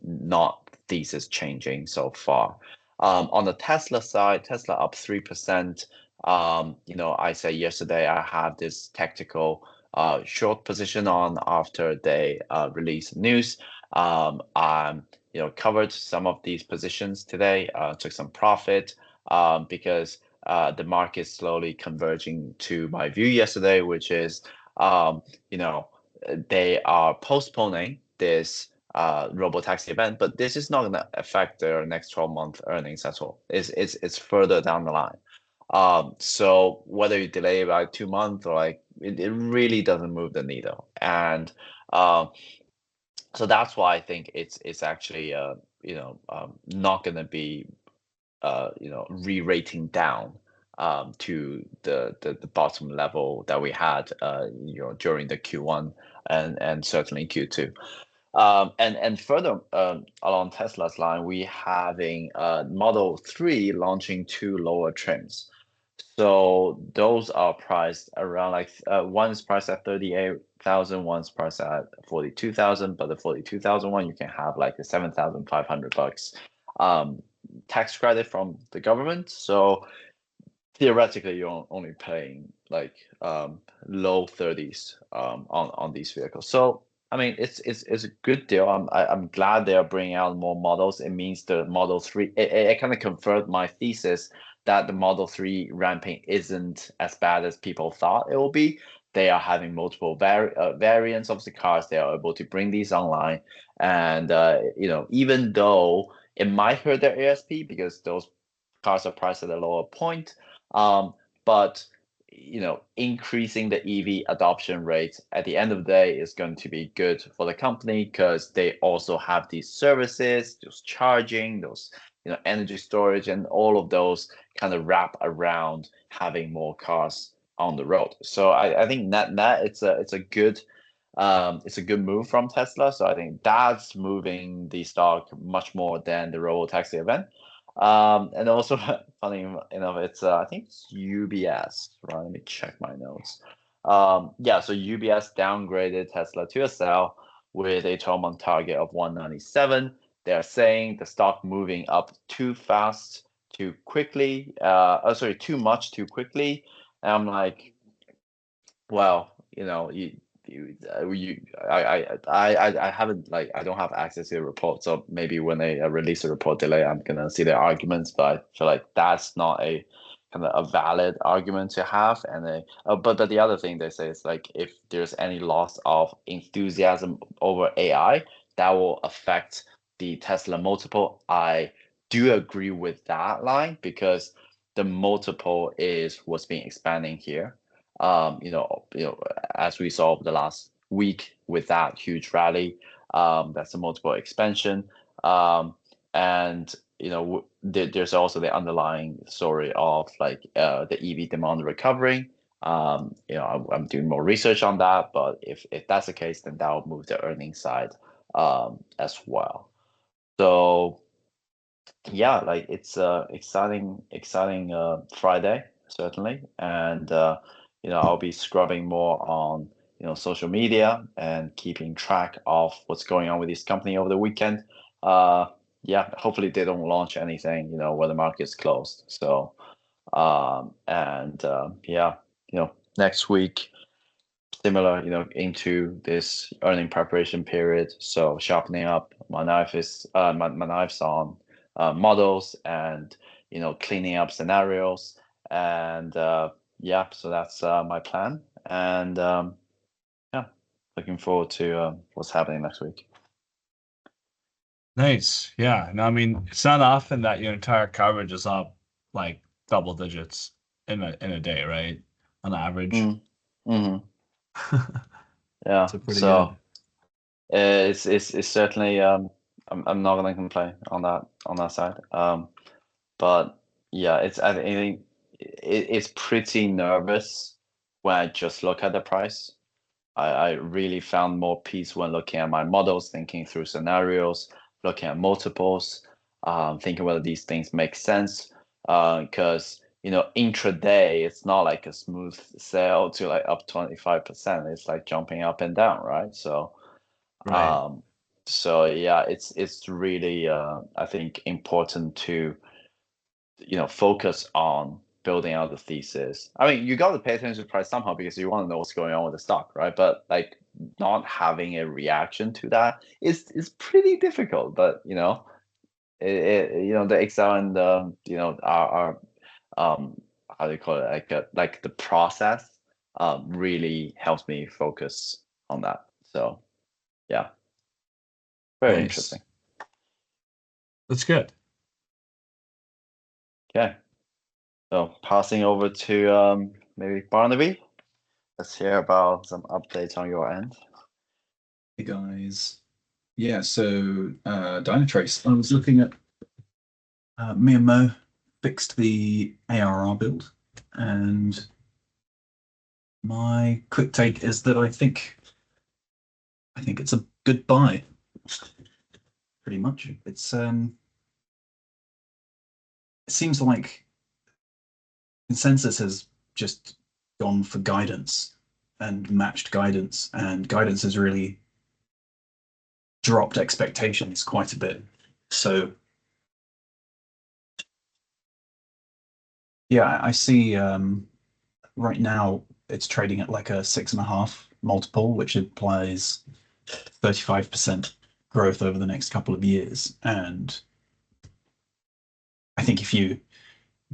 not thesis changing so far. On the Tesla side, Tesla up 3%. I said yesterday I have this tactical short position on after they release news. I'm covered some of these positions today, took some profit because the market is slowly converging to my view yesterday, which is they are postponing this robotaxi event, but this is not going to affect their next 12-month earnings at all. It's further down the line. So whether you delay it by 2 months or like it really doesn't move the needle. And so that's why I think it's actually not going to be re-rating down to the bottom level that we had during the Q1 and certainly Q2. And further along Tesla's line, we having Model 3 launching 2 lower trims. So those are priced around like one is priced at 38,000, one's priced at 42,000, but the 42,000 one you can have like a $7,500 tax credit from the government. So theoretically, you're only paying like low 30s on these vehicles. So I mean, it's a good deal. I'm glad they are bringing out more models. It means the Model 3. It kind of confirmed my thesis that the Model 3 ramping isn't as bad as people thought it will be. They are having multiple variants of the cars. They are able to bring these online, and even though it might hurt their ASP because those cars are priced at a lower point, but increasing the EV adoption rate at the end of the day is going to be good for the company because they also have these services, those charging, those energy storage, and all of those kind of wrap around having more cars on the road. So I think net it's a good move from Tesla. So I think that's moving the stock much more than the robotaxi event. And also, funny enough, it's I think it's UBS. Right, let me check my notes. Yeah, so UBS downgraded Tesla to a sell with a 12-month target of 197. They're saying the stock moving up too fast, too quickly. Too much, too quickly. And I'm like, well, I haven't I don't have access to the report, so maybe when they release a report delay, I'm gonna see their arguments. But I feel like that's not a kind of a valid argument to have. And but the other thing they say is like if there's any loss of enthusiasm over AI, that will affect the Tesla multiple. I do agree with that line because the multiple is what's been expanding here. As we saw over the last week with that huge rally. That's a multiple expansion. And there's also the underlying story of like the EV demand recovering. I'm doing more research on that, but if that's the case, then that will move the earnings side as well. So yeah, like it's exciting Friday certainly, and I'll be scrubbing more on social media and keeping track of what's going on with this company over the weekend. Yeah, hopefully they don't launch anything where the market's closed. So yeah, next week similar, into this earning preparation period. So sharpening up my knife's on models and cleaning up scenarios, and yeah, so that's my plan. And yeah, looking forward to what's happening next week. Nice. Yeah. No, I mean, it's not often that your entire coverage is up like double digits in a day, right? On average. Mm-hmm. Yeah. So pretty So it's certainly I'm not gonna complain on that side. But yeah, I think it's pretty nervous when I just look at the price. I really found more peace when looking at my models, thinking through scenarios, looking at multiples, thinking whether these things make sense. Because intraday, it's not like a smooth sail to like up 25%. It's like jumping up and down, right? So, Right. so yeah, it's really I think important to focus on building out the thesis. I mean, you got to pay attention to price somehow because you want to know what's going on with the stock, right? But like not having a reaction to that is pretty difficult. But the Excel and our how do you call it, like the process really helps me focus on that. So yeah, very Nice. interesting. That's good. Okay, so passing over to maybe Barnaby. Let's hear about some updates on your end. Hey guys. Yeah, so Dynatrace. I was looking at me and Mo fixed the ARR build, and my quick take is that I think it's a good buy. Pretty much. It seems like consensus has just gone for guidance and matched guidance, and guidance has really dropped expectations quite a bit. So yeah, I see right now it's trading at like a 6.5 multiple, which implies 35% growth over the next couple of years. And I think if you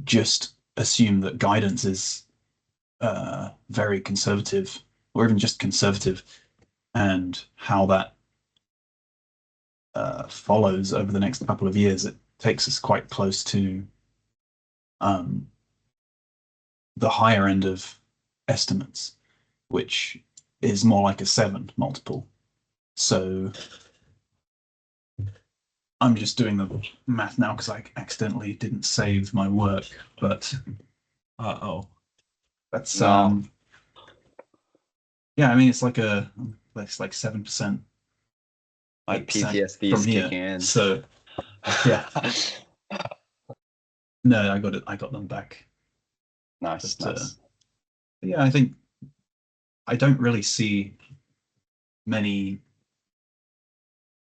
just assume that guidance is very conservative, or even just conservative, and how that follows over the next couple of years, it takes us quite close to the higher end of estimates, which is more like a 7 multiple. So I'm just doing the math now because I accidentally didn't save my work, but that's No. yeah, I mean it's like 7%. My 8% PTSD from is here. kicking in. So yeah. No, I got them back. Nice, But nice. yeah, I think I don't really see many.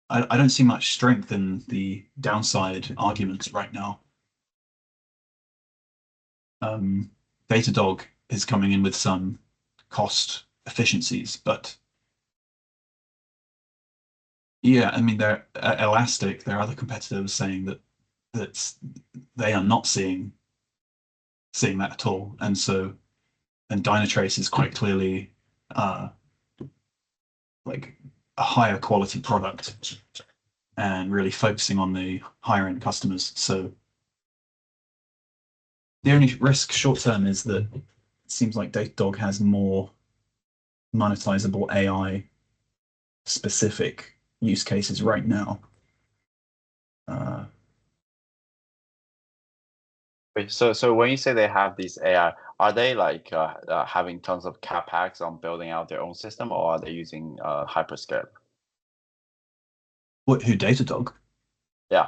I don't see much strength in the downside arguments right now. Datadog is coming in with some cost efficiencies, but yeah, I mean, they're Elastic. There are other competitors saying that they are not seeing that at all, and Dynatrace is quite clearly like a higher quality product and really focusing on the higher end customers. So the only risk short term is that it seems like Datadog has more monetizable AI specific use cases right now. Wait, so when you say they have these AI, are they like having tons of capex on building out their own system, or are they using hyperscale? Who, Datadog? Yeah.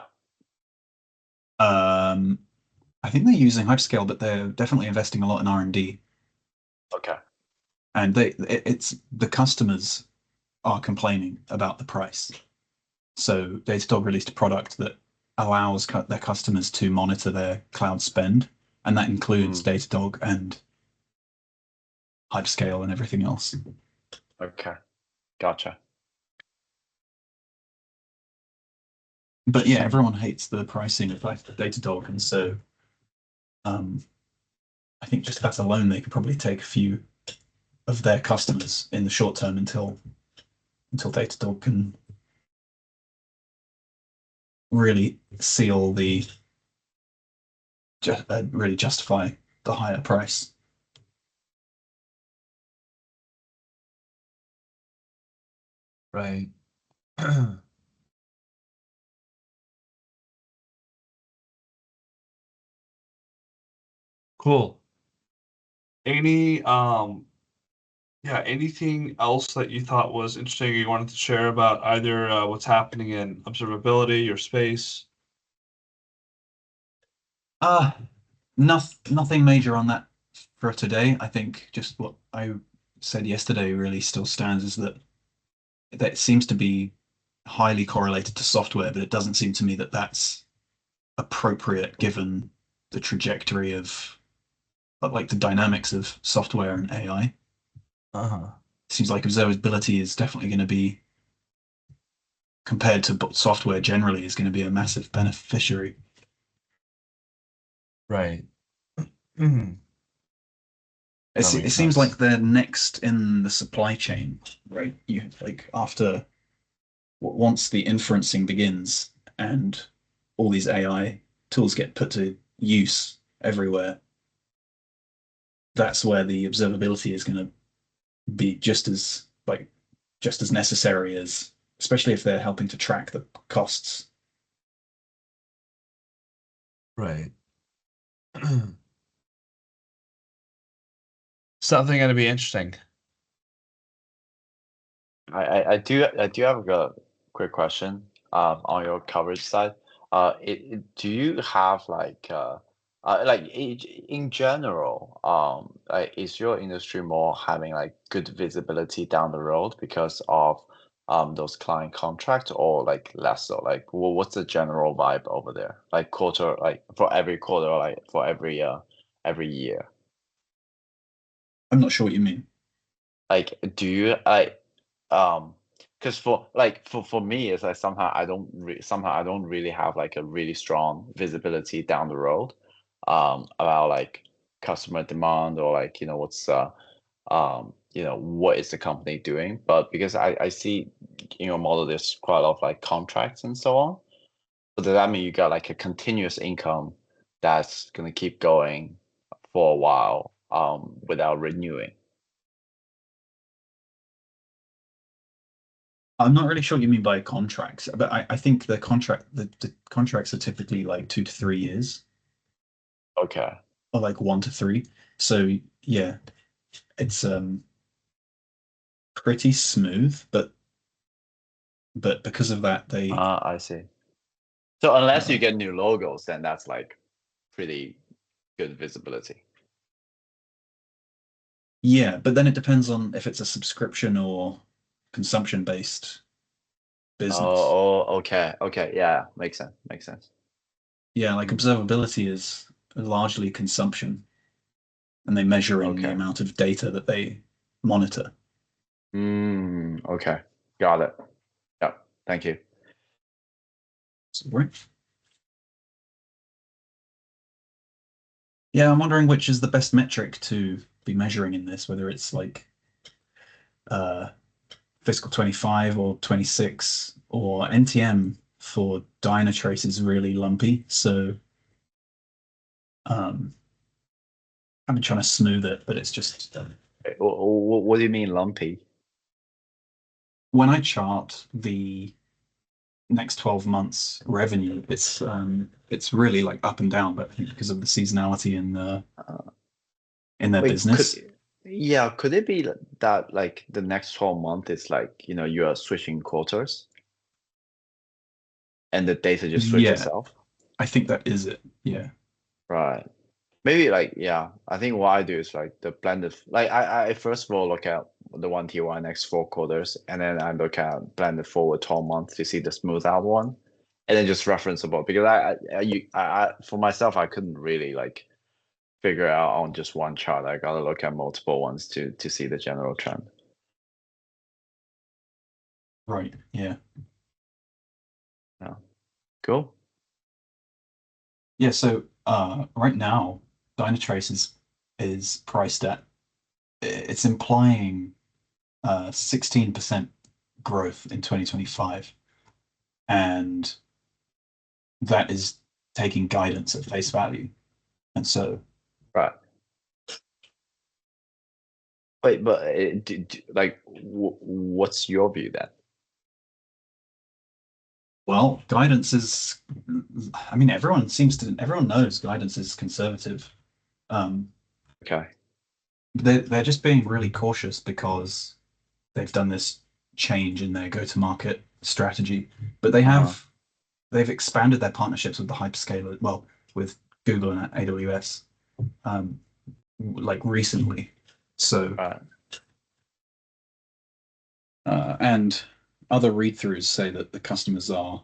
I think they're using hyperscale, but they're definitely investing a lot in R&D. Okay. And it's the customers are complaining about the price. So Datadog released a product that allows their customers to monitor their cloud spend, and that includes Datadog and hyperscale and everything else. Okay, gotcha. But yeah, everyone hates the pricing of Datadog, and so I think just that alone, they could probably take a few of their customers in the short term until Datadog can really seal the really justify the higher price. Right. Cool. Any yeah, anything else that you thought was interesting you wanted to share about either what's happening in observability or space? Nothing major on that for today. I think just what I said yesterday really still stands, is that it seems to be highly correlated to software, but it doesn't seem to me that that's appropriate given the trajectory of like the dynamics of software and AI. Uh-huh. Seems like observability is definitely going to be, compared to software generally, is going to be a massive beneficiary. Right. Mhm. It That makes seems sense. like they're next in the supply chain, right? You like after once the inferencing begins and all these AI tools get put to use everywhere, that's where the observability is going to be just as necessary, as especially if they're helping to track the costs. Right. Something going to be interesting. I do have a quick question on your coverage side. Do you have like in general, like is your industry more having like good visibility down the road because of those client contracts, or like less so? Like what's the general vibe over there? Like quarter, like for every quarter, or like for every year? I'm not sure what you mean. Like do you like because for me, it's like somehow I don't really have like a really strong visibility down the road about like customer demand, or like what's what is the company doing. But because I see in your model there's quite a lot of like contracts and so on, so does that mean you got like a continuous income that's gonna keep going for a while without renewing? I'm not really sure what you mean by contracts, but I think the contracts are typically like 2 to 3 years, Okay. or like 1 to 3. So yeah, it's pretty smooth, but because of that, they I see. So unless you uh, get new logos, then that's like pretty good visibility. yeah, but then it depends on if it's a subscription or consumption based business. Okay, okay, yeah, makes sense, makes sense. Yeah, like observability is largely consumption, and they measure in the Okay. amount of data that they monitor. Okay, got it. Yep, thank you. Right. Yeah, I'm wondering which is the best metric to be measuring in this, whether it's like uh, fiscal 25 or 26, or NTM for Dynatrace is really lumpy. So um, I've been trying to smooth it, but it's just What do you mean lumpy? when I chart the next 12 months revenue, it's really like up and down, but I think because of the seasonality in their Wait, business. could it be that like the next 12 months is like, you are switching quarters and the data just switch Yeah, itself? I think that is it. Yeah. Right. Maybe like, yeah, I think what I do is like the blended, like I first of all look at the 1T1 next 4 quarters, and then I look at blended forward 12 months to see the smooth out one, and then just referenceable, because for myself, I couldn't really like figure out on just one chart. I gotta look at multiple ones to see the general trend. Right. Yeah. Yeah. Cool. Yeah. So right now, Dynatrace is priced at, it's implying 16% growth in 2025, and that is taking guidance at face value. And so, Right. Wait, but like, what's your view then? well, guidance is, I mean, everyone knows guidance is conservative. Okay. They're just being really cautious because they've done this change in their go-to-market strategy, but they've expanded their partnerships with the hyperscaler, well, with Google and AWS, like recently. So, Right. and other read-throughs say that the customers are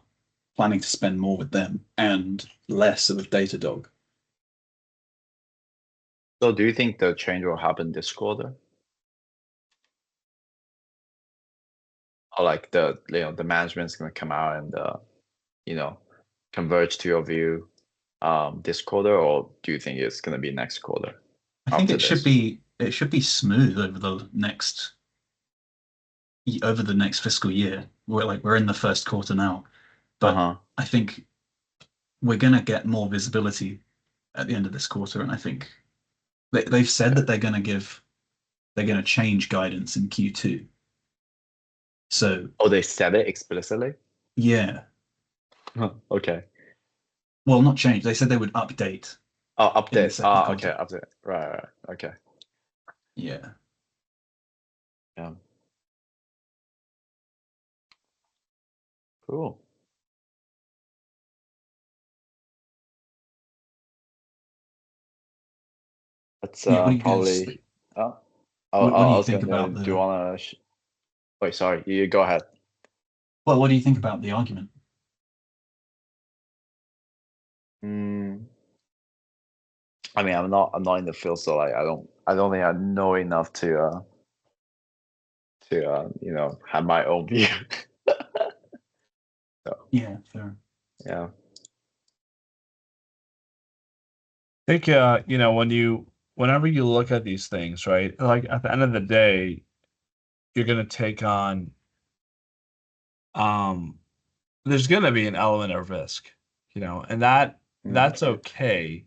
planning to spend more with them and less with Datadog. So do you think the change will happen this quarter? Or like the management's gonna come out and converge to your view this quarter, or do you think it's gonna be next quarter? I think After it should this? be smooth over the next fiscal year. We're in the first quarter now, but Uh-huh. I think we're going to get more visibility at the end of this quarter, and I think they've said that they're going to change guidance in Q2. So Oh, they said it explicitly? yeah, Okay. well, not change. They said they would update Oh, in the update. second Okay, quarter. update. Right. Okay. Yeah, Yeah. Cool. That's yeah. What do you guys? probably. Oh, I, What do I you was think gonna. about Do you the? wanna? Wait, sorry. You go ahead. Well, what do you think about the argument? Mm, I mean, I'm not in the field, so like, I don't think I know enough to have my own view. So Yeah, fair. yeah. I think whenever you look at these things, right? Like at the end of the day, you're gonna take on um there's gonna be an element of risk, and that's okay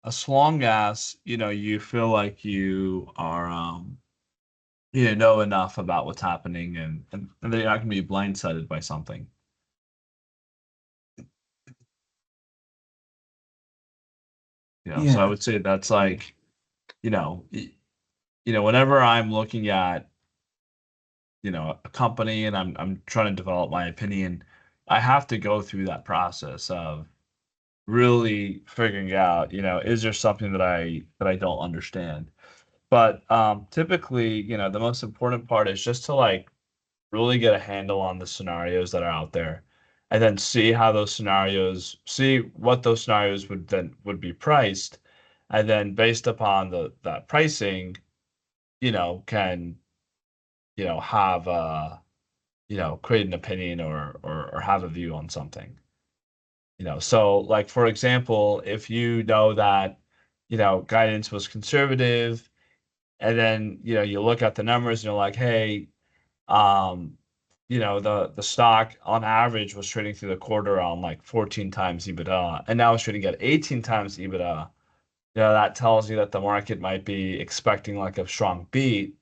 as long as you feel like you are know enough about what's happening and they're not gonna be blindsided by something. So I Yeah, would say that's like, whenever I'm looking at a company and I'm trying to develop my opinion, I have to go through that process of really figuring out, is there something that I don't understand? But typically, the most important part is just to like really get a handle on the scenarios that are out there, and then see what those scenarios would be priced, and then based upon that pricing, can have create an opinion or have a view on something. So like for example, if you know that guidance was conservative, and then you look at the numbers and you're like, hey, um, the stock on average was trading through the quarter on like 14 times EBITDA, and now it's trading at 18 times EBITDA. That tells you that the market might be expecting like a strong beat,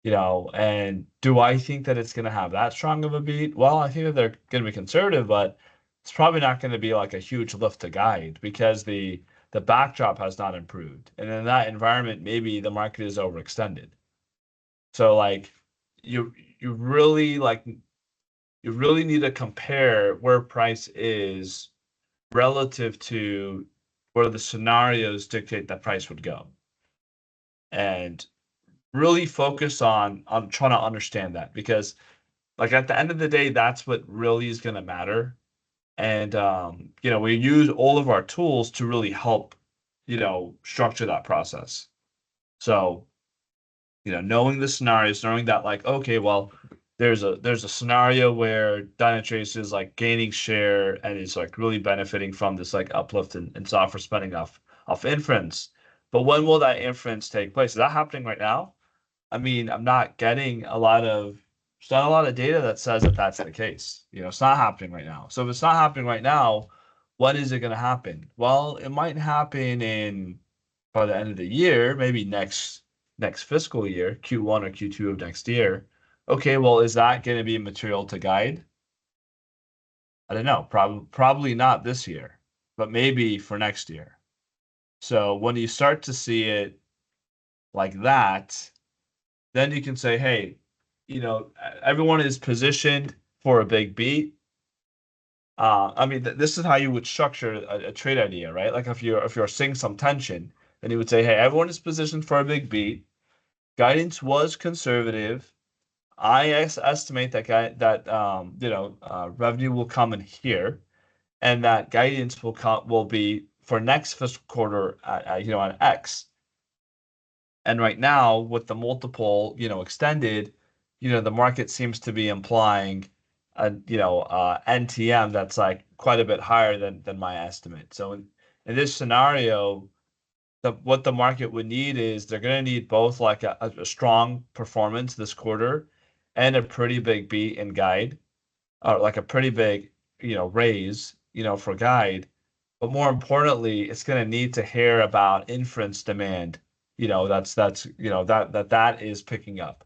And do I think that it's going to have that strong of a beat? Well, I think that they're going to be conservative, but it's probably not going to be like a huge lift to guide because the backdrop has not improved. And in that environment, maybe the market is overextended. So like you you really like you really need to compare where price is relative to where the scenarios dictate that price would go. And really focus on trying to understand that because like at the end of the day, that's what really is going to matter. And we use all of our tools to really help, structure that process. So, knowing the scenarios, knowing that like, okay, well, there's a scenario where Dynatrace is like gaining share and is like really benefiting from this like uplift in software spending off inference. But when will that inference take place? Is that happening right now? I mean, I'm not getting it's not a lot of data that says that that's the case. It's not happening right now. So if it's not happening right now, when is it going to happen? Well, it might happen by the end of the year, maybe next fiscal year, Q1 or Q2 of next year. Okay, well, is that going to be material to guide? I don't know. Probably not this year, but maybe for next year. So when you start to see it like that, then you can say, hey, everyone is positioned for a big beat. I mean, this is how you would structure a trade idea, right? Like if you're seeing some tension, then you would say, hey, everyone is positioned for a big beat. Guidance was conservative. I estimate that revenue will come in here, and that guidance will be for next fiscal quarter on X. And right now, with the multiple, extended, the market seems to be implying NTM that's like quite a bit higher than my estimate. So in this scenario, what the market would need is they're going to need both like a strong performance this quarter and a pretty big beat in guide, or like a pretty big, raise, for guide. But more importantly, it's going to need to hear about inference demand. That is picking up.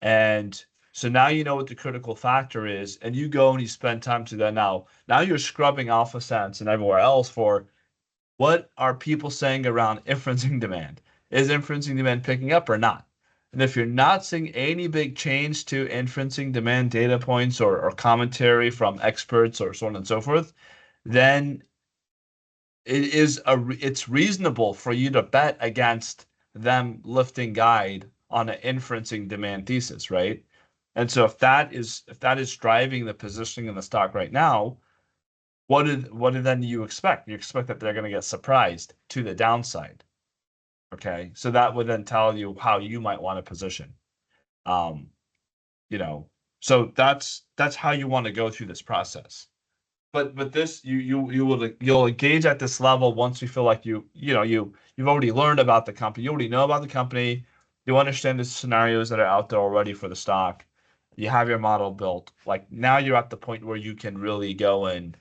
And so now you know what the critical factor is, and you go and you spend time to that now. Now you're scrubbing AlphaSense and everywhere else for what are people saying around inferencing demand? Is inferencing demand picking up or not? And if you're not seeing any big change to inferencing demand data points or commentary from experts or so on and so forth, then it's reasonable for you to bet against them lifting guide on an inferencing demand thesis, right? And so if that is driving the positioning in the stock right now, what did then you expect? You expect that they're going to get surprised to the downside. Okay, so that would then tell you how you might want to position. So that's how you want to go through this process. But this you'll engage at this level once you feel like you've already learned about the company, you already know about the company, you understand the scenarios that are out there already for the stock, you have your model built. Like now you're at the point where you can really go and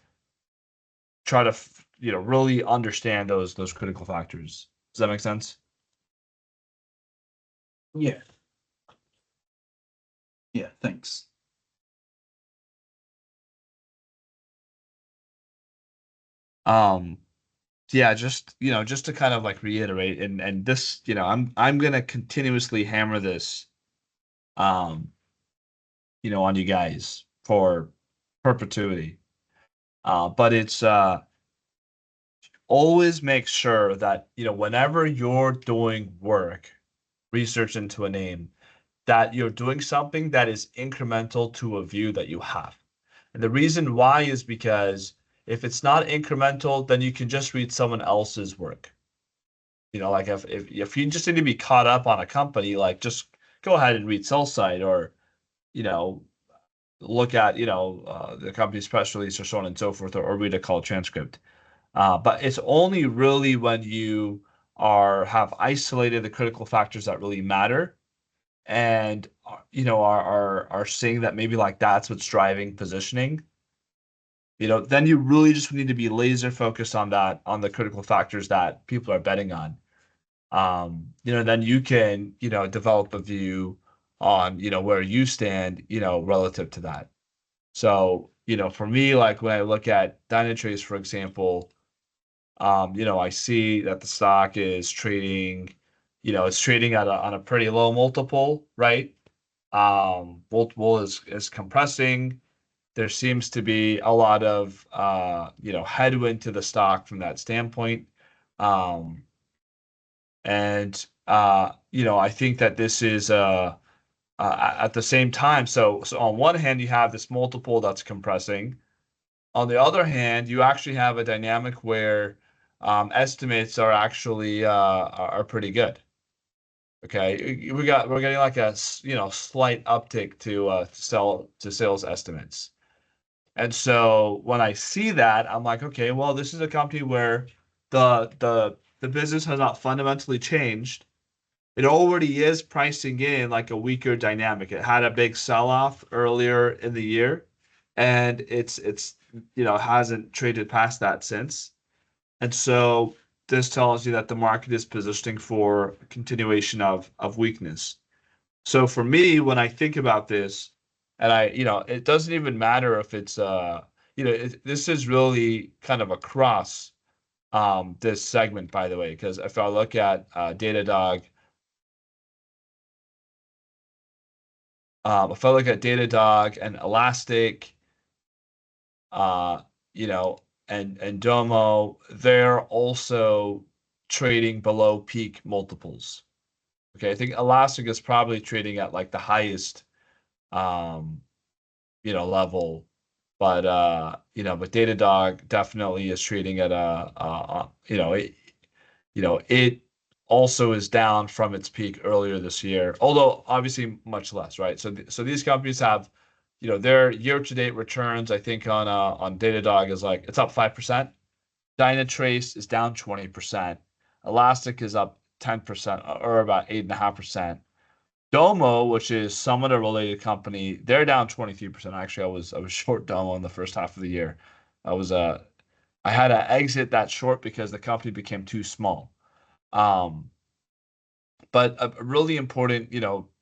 try to really understand those critical factors. Does that make sense? Yeah. Yeah, thanks. Yeah, just to kind of like reiterate and this, I'm gonna continuously hammer this on you guys for perpetuity. But it's always make sure that whenever you're doing work, research into a name, that you're doing something that is incremental to a view that you have. And the reason why is because if it's not incremental, then you can just read someone else's work. Like if you just need to be caught up on a company, like just go ahead and read sell side or, look at, the company's press release or so on and so forth, or read a call transcript. But it's only really when you have isolated the critical factors that really matter and are seeing that maybe like that's what's driving positioning, then you really just need to be laser focused on that, on the critical factors that people are betting on. Then you can develop a view on, where you stand, relative to that. So, for me, like when I look at Dynatrace, for example, I see that the stock is trading, it's trading on a pretty low multiple, right? Multiple is compressing. There seems to be a lot of headwind to the stock from that standpoint. And I think that this is at the same time. So on one hand, you have this multiple that's compressing. On the other hand, you actually have a dynamic where estimates are actually are pretty good. Okay, we're getting like a slight uptick to sales estimates. And so when I see that, I'm like, okay, well, this is a company where the business has not fundamentally changed. It already is pricing in like a weaker dynamic. It had a big sell-off earlier in the year, and it's hasn't traded past that since. And so this tells you that the market is positioning for a continuation of weakness. So for me, when I think about this, and it doesn't even matter if it's this is really kind of across this segment, by the way, because if I look at Datadog, if I look at Datadog and Elastic, uh, and Domo, they're also trading below peak multiples. Okay, I think Elastic is probably trading at like the highest level, but but Datadog definitely is trading at it also is down from its peak earlier this year, although obviously much less, right? So these companies have, their year-to-date returns, I think on Datadog is like it's up 5%. Dynatrace is down 20%. Elastic is up 10% or about 8.5%. Domo, which is somewhat a related company, they're down 23%. Actually, I was short Domo in the first half of the year. I had to exit that short because the company became too small. But a really important,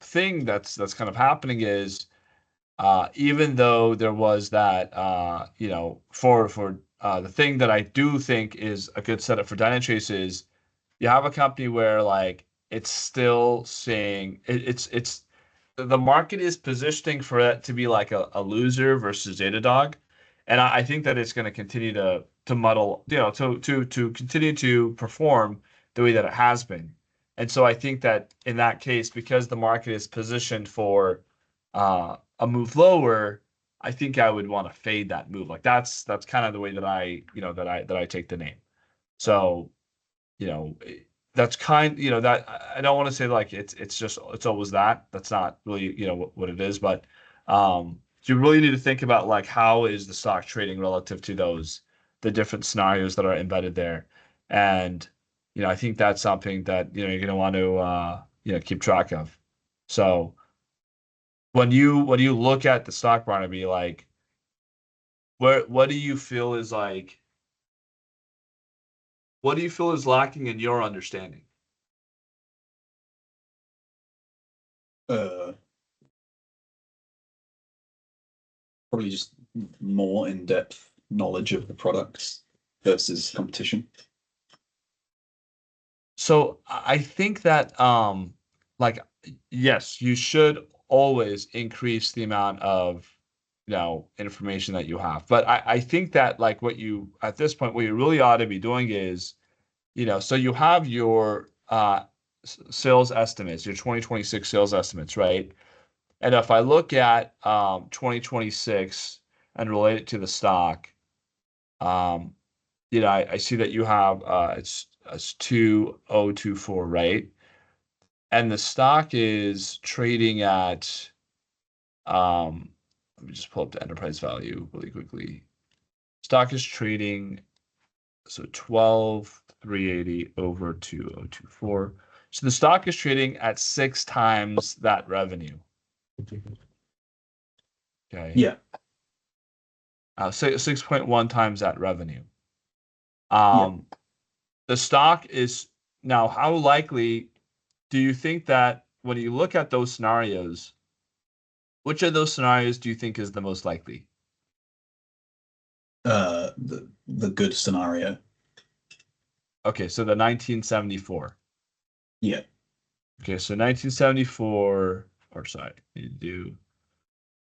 thing that's kind of happening is even though there was that, for the thing that I do think is a good setup for Dynatrace is you have a company where like it's still saying it's the market is positioning for it to be like a loser versus Datadog, and I think that it's going to continue to muddle, to continue to perform the way that it has been. And so I think that in that case, because the market is positioned for a move lower, I think I would want to fade that move. Like that's kind of the way that I take the name. So you know that's that I don't want to say like it's always that. That's not really what it is, but you really need to think about like how is the stock trading relative to the different scenarios that are embedded there. And I think that's something that you're going to want to keep track of. So when you look at the stock market, be like, what do you feel is like, what do you feel is lacking in your understanding? Probably just more in-depth knowledge of the products versus competition. So I think that like yes, you should always increase the amount of information that you have. But I think that like what you at this point what you really ought to be doing is, so you have your sales estimates, your 2026 sales estimates, right? And if I look at 2026 and relate it to the stock, um, I see that you have it's 2024, right? And the stock is trading at let me just pull up the enterprise value really quickly. Stock is trading so 12,380 over 2024. So the stock is trading at 6 times that revenue. Okay. Yeah. 6.1 times that revenue. The stock is now, how likely do you think that when you look at those scenarios, which of those scenarios do you think is the most likely? The good scenario. Okay, so the 1974. Yeah. Okay, so 1974, or sorry, you do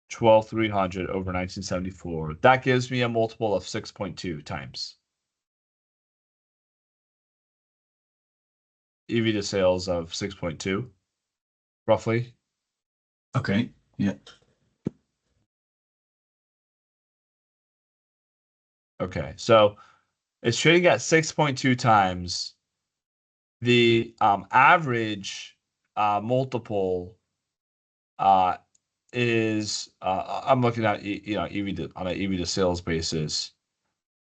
12,300 over 1974. That gives me a multiple of 6.2 times. EV to sales of 6.2, roughly. Okay. Yeah. Okay, so it's trading at 6.2 times. The average multiple is I'm looking at EV to, on an EV to sales basis.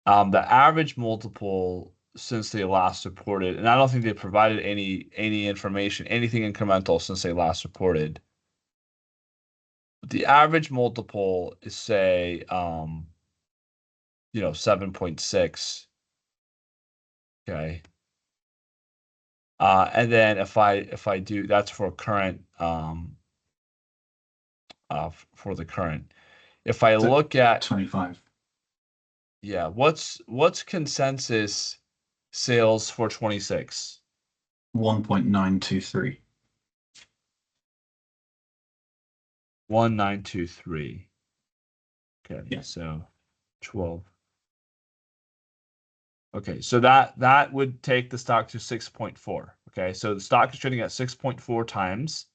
The average multiple since they last reported, and I don't think they provided any information, anything incremental since they last reported. The average multiple is say 7.6. Okay. And then if I do, that's for current for the current. If I So look at 25. yeah, what's consensus sales for 26? 1.923. 1923. Okay, Yeah. so 12. Okay, so that would take the stock to 6.4. Okay, so the stock is trading at 6.4 times,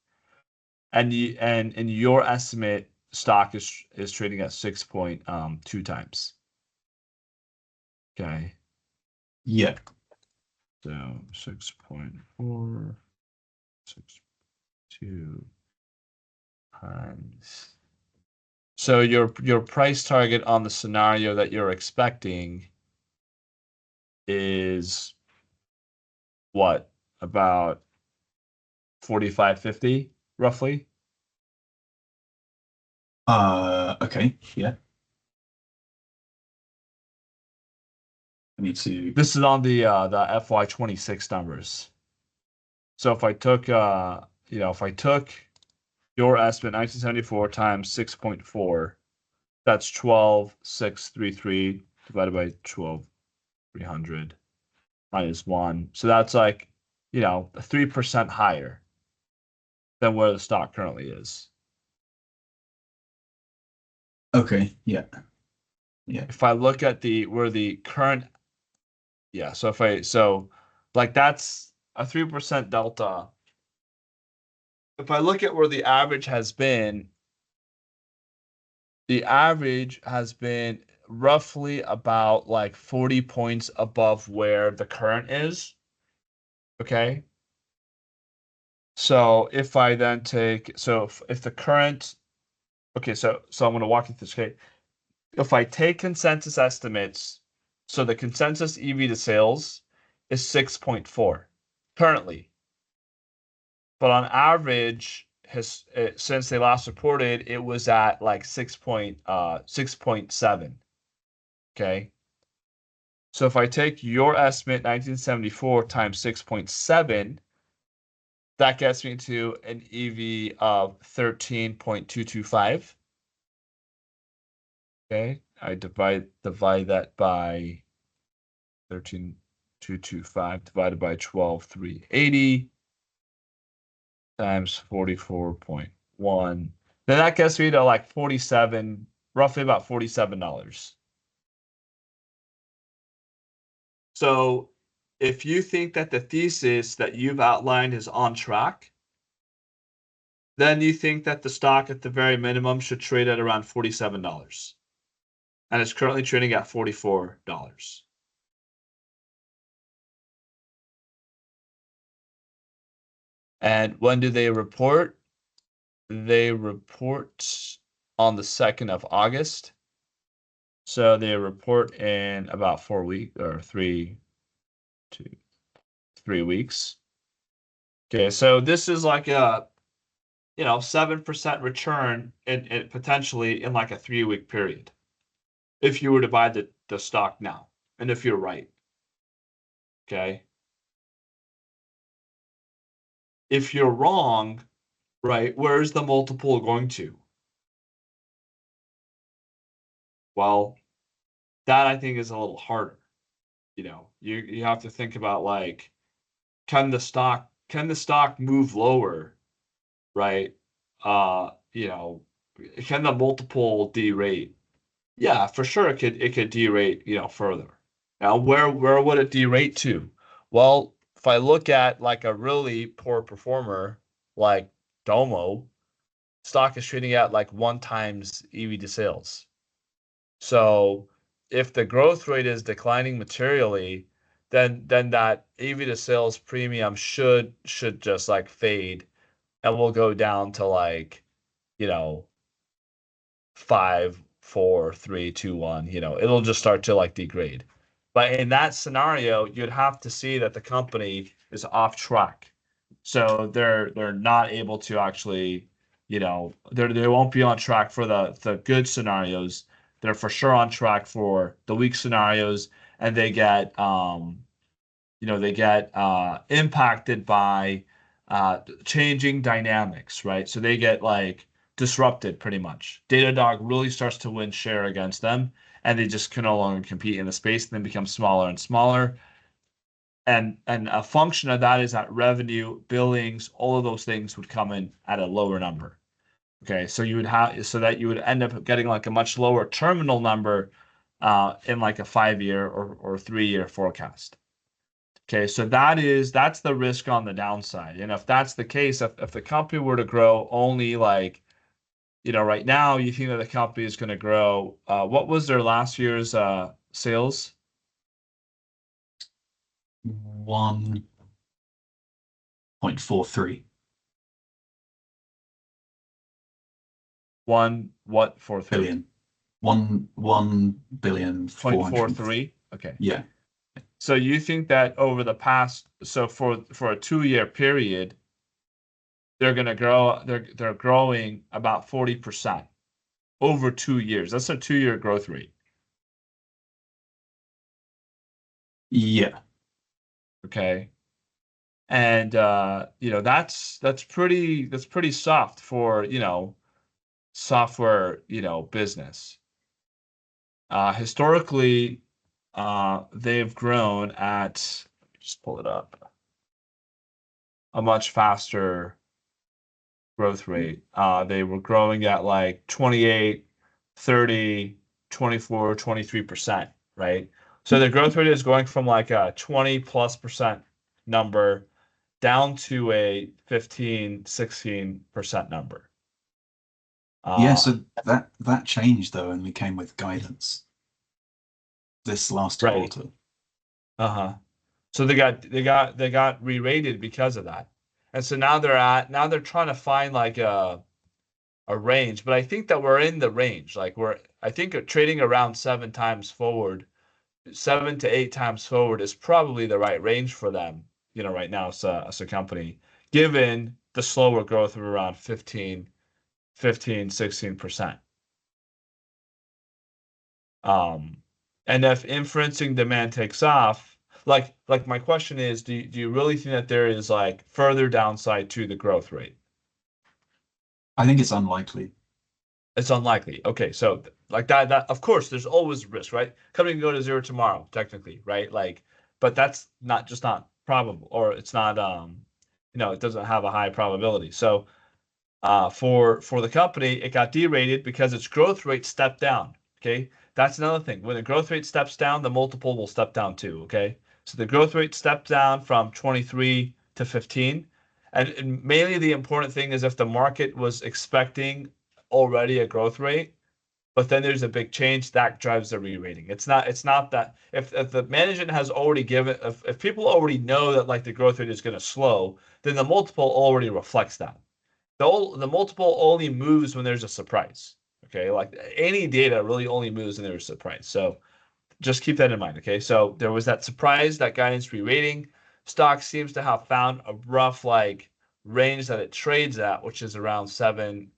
and your estimate stock is trading at 6.2 times. Okay. Yeah. So 6.4, 6.2 times. So your price target on the scenario that you're expecting is what? About 45.50 roughly? Okay. Yeah. I need to. This is on the FY26 numbers. So if I took if I took your estimate 1974 times 6.4, that's 12,633 divided by 12,300 minus 1. So that's like 3% higher than where the stock currently is. Okay. Yeah. Yeah. If I look at where the current, yeah, so like that's a 3% delta. If I look at where the average has been, the average has been roughly about like 40 points above where the current is. Okay. So if I then take, so if the current, okay, so I'm going to walk you through this. Okay. If I take consensus estimates, so the consensus EV to sales is 6.4 currently. But on average, since they last reported, it was at like 6.7. Okay. So if I take your estimate 1974 times 6.7, that gets me to an EV of 13.225. Okay. I divide that by 13.225 divided by 12,380 times 44.1. Then that gets me to like 47, roughly about $47. So if you think that the thesis that you've outlined is on track, then you think that the stock at the very minimum should trade at around $47. And it's currently trading at $44. And when do they report? They report on the 2nd of August. So they report in about 4 weeks or 3 weeks. Okay, so this is like a 7% return in potentially in like a 3-week period. If you were to buy the stock now, and if you're right. Okay. If you're wrong, right? Where's the multiple going to? Well, that I think is a little harder. You have to think about like, can the stock move lower, right? Can the multiple derate? Yeah, for sure it could derate, further. Now, where would it derate to? Well, if I look at like a really poor performer like Domo, stock is trading at like 1x EV to sales. So if the growth rate is declining materially, then that EV to sales premium should just like fade, and we'll go down to like, you know, 5, 4, 3, 2, 1. It'll just start to like degrade. But in that scenario, you'd have to see that the company is off track. So they're not able to actually, they won't be on track for the good scenarios. They're for sure on track for the weak scenarios, and they get impacted by changing dynamics, right? So they get like disrupted pretty much. Datadog really starts to win share against them, and they just can no longer compete in the space, and then become smaller and smaller. And a function of that is that revenue, billings, all of those things would come in at a lower number. Okay, so you would end up getting like a much lower terminal number in like a 5-year or 3-year forecast. Okay, so that's the risk on the downside. And if that's the case, if the company were to grow only like, right now you think that the company is going to grow, what was their last year's sales? 1.43 billion. 1.43 Okay. Yeah. So you think that over the past, so for a 2-year period, they're going to grow, they're growing about 40% over 2 years. That's a 2-year growth rate. Yeah. Okay. And that's pretty soft for, software, business. Historically, they've grown at, just pull it up, a much faster growth rate. They were growing at like 28, 30, 24, 23%, right? So the growth rate is going from like a 20+% number down to a 15, 16% number. Yeah, so that changed though, and we came with guidance this last Right. quarter. So they got re-rated because of that. And so now they're trying to find like a range, but I think that we're in the range. Like I think trading around 7 times forward, 7 to 8 times forward is probably the right range for them, right now as a company, given the slower growth of around 15, 16%. And if inferencing demand takes off, like my question is, do you really think that there is like further downside to the growth rate? I think it's unlikely. It's unlikely. Okay, so like that of course there's always risk, right? Company can go to zero tomorrow, technically, right? Like, but that's not probable, or it's not it doesn't have a high probability. So for the company, it got derated because its growth rate stepped down. Okay, that's another thing. When the growth rate steps down, the multiple will step down too. Okay, so the growth rate stepped down from 23 to 15, and mainly the important thing is if the market was expecting already a growth rate, but then there's a big change that drives the re-rating. It's not that if the management has already given, if people already know that like the growth rate is going to slow, then the multiple already reflects that. The multiple only moves when there's a surprise. Okay, like any data really only moves when there's a surprise. So just keep that in mind. Okay, so there was that surprise, that guidance re-rating. Stock seems to have found a rough like range that it trades at, which is around 7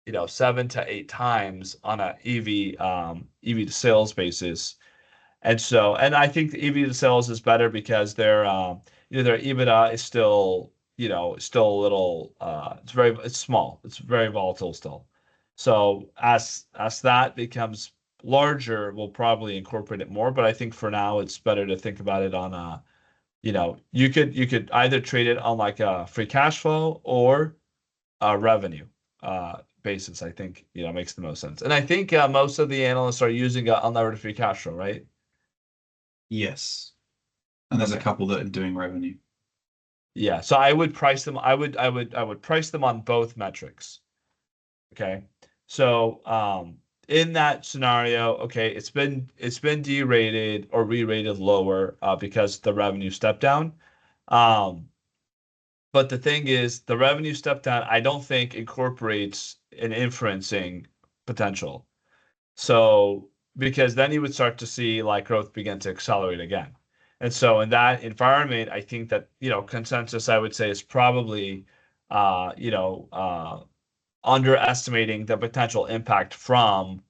to 8 times on a EV to sales basis. And I think the EV to sales is better because their EBITDA is still still a little, it's small. It's very volatile still. So as that becomes larger, we'll probably incorporate it more. But I think for now, it's better to think about it on a, you could either trade it on like a free cash flow or a revenue basis. I think makes the most sense. And I think most of the analysts are using unlevered free cash flow, right? Yes. And there's a Okay. couple that are doing revenue. Yeah. So I would price them. I would price them on both metrics. Okay. So in that scenario, okay, it's been derated or re-rated lower because the revenue step down. But the thing is, the revenue step down, I don't think incorporates an inferencing potential. So because then you would start to see like growth begin to accelerate again. And so in that environment, I think that, consensus I would say is probably underestimating the potential impact from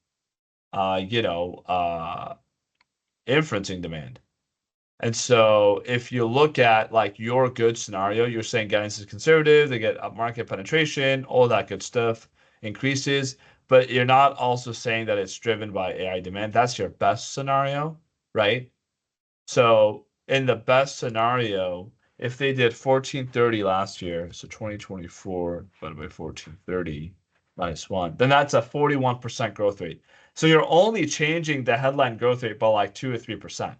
inferencing demand. And so if you look at like your good scenario, you're saying guidance is conservative, they get up market penetration, all that good stuff increases, but you're not also saying that it's driven by AI demand. That's your best scenario, right? So in the best scenario, if they did 1430 last year, so 2024 divided by 1430 minus 1, then that's a 41% growth rate. So you're only changing the headline growth rate by like 2 or 3%.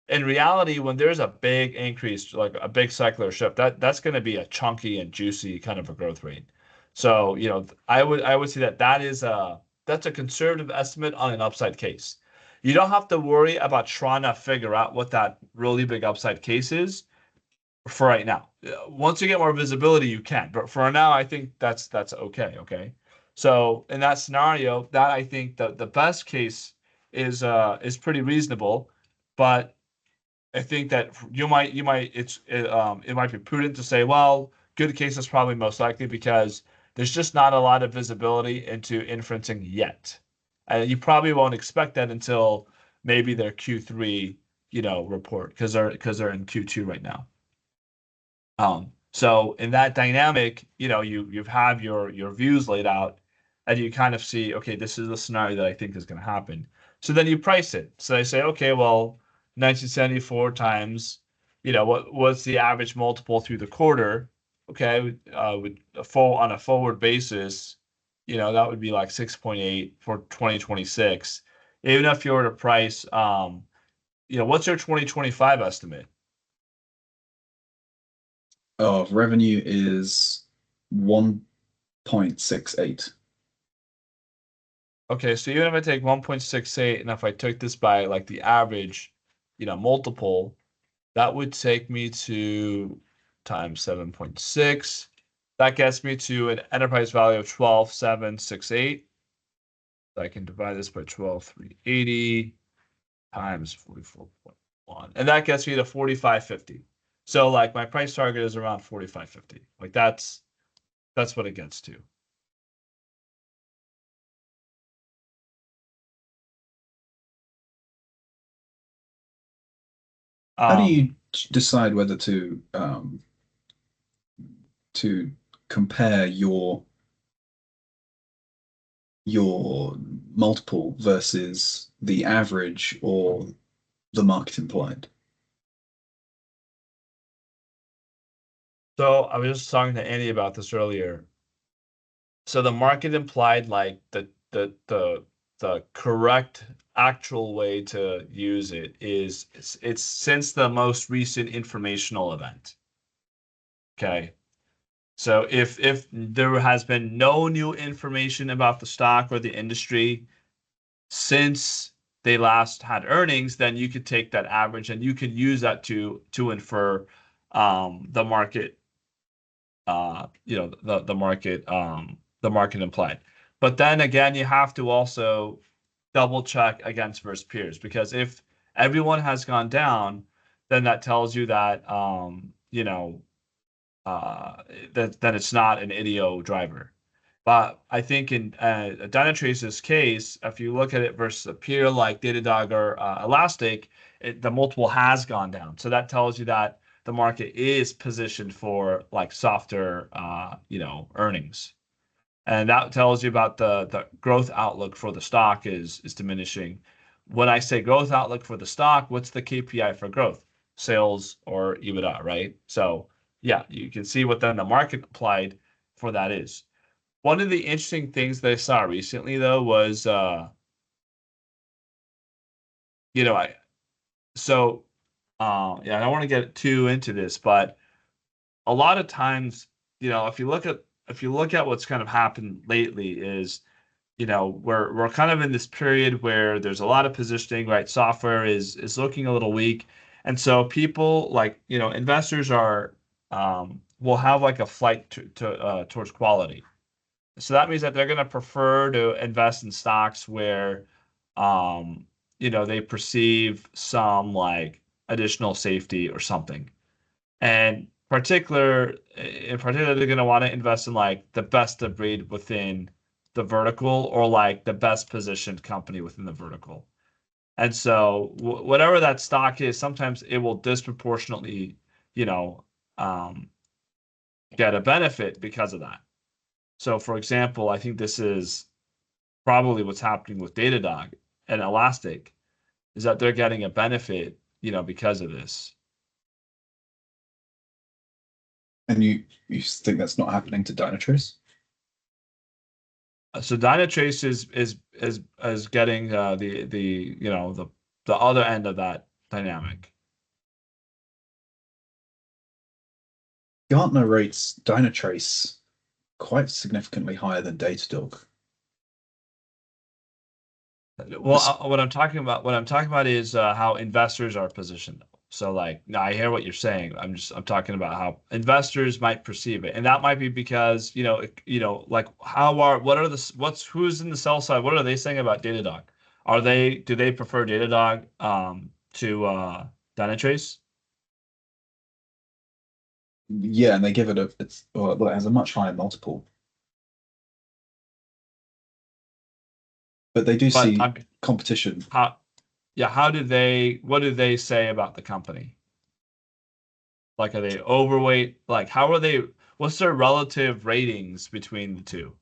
In reality, when there's a big increase, like a big secular shift, that's going to be a chunky and juicy kind of a growth rate. So, I would say that's a conservative estimate on an upside case. You don't have to worry about trying to figure out what that really big upside case is for right now. Once you get more visibility, you can. But for now, I think that's okay. Okay. So in that scenario, that I think the best case is pretty reasonable, but I think that it might be prudent to say, well, good case is probably most likely because there's just not a lot of visibility into inferencing yet. And you probably won't expect that until maybe their Q3, report because they're in Q2 right now. So in that dynamic, you have your views laid out and you kind of see, okay, this is the scenario that I think is going to happen. So then you price it. So they say, okay, well, 1974 times, what's the average multiple through the quarter? Okay, with on a forward basis, that would be like 6.8 for 2026. Even if you were to price, what's your 2025 estimate? Of revenue is 1.68. Okay, so even if I take 1.68 and if I took this by like the average, multiple, that would take me to times 7.6. That gets me to an enterprise value of 12,768. So I can divide this by 12,380 times 44.1. And that gets me to 45.50. So like my price target is around 45.50. Like that's what it gets to. How do you decide whether to compare your multiple versus the average or the market implied? So I was just talking to Andy about this earlier. So the market implied like the correct actual way to use it is it's since the most recent informational event. Okay. So if there has been no new information about the stock or the industry since they last had earnings, then you could take that average and you could use that to infer the market the market implied. But then again, you have to also double check against versus peers because if everyone has gone down, then that tells you that that it's not an IDEO driver. But I think in Dynatrace's case, if you look at it versus a peer like Datadog or Elastic, the multiple has gone down. So that tells you that the market is positioned for like softer, earnings. And that tells you about the growth outlook for the stock is diminishing. When I say growth outlook for the stock, what's the KPI for growth? Sales or EBITDA, right? So yeah, you can see what then the market applied for that is. One of the interesting things that I saw recently though was I don't want to get too into this, but a lot of times, if you look at what's kind of happened lately is, we're kind of in this period where there's a lot of positioning, right? Software is looking a little weak. And so people like, investors will have like a flight towards quality. So that means that they're going to prefer to invest in stocks where, they perceive some like additional safety or something. And in particular, they're going to want to invest in like the best of breed within the vertical or like the best positioned company within the vertical. And so whatever that stock is, sometimes it will disproportionately, um, get a benefit because of that. So for example, I think this is probably what's happening with Datadog and Elastic is that they're getting a benefit, because of this. And you think that's not happening to Dynatrace? So Dynatrace is getting the other end of that dynamic. Gartner rates Dynatrace quite significantly higher than Datadog. Well, what I'm talking about is how investors are positioned. So like, now I hear what you're saying. I'm talking about how investors might perceive it, and that might be because like who's in the sell side? What are they saying about Datadog? Do they prefer Datadog to Dynatrace? Yeah, and they give it it has a much higher multiple. But they do But see competition. what do they say about the company? Like, are they overweight? Like, what's their relative ratings between the two?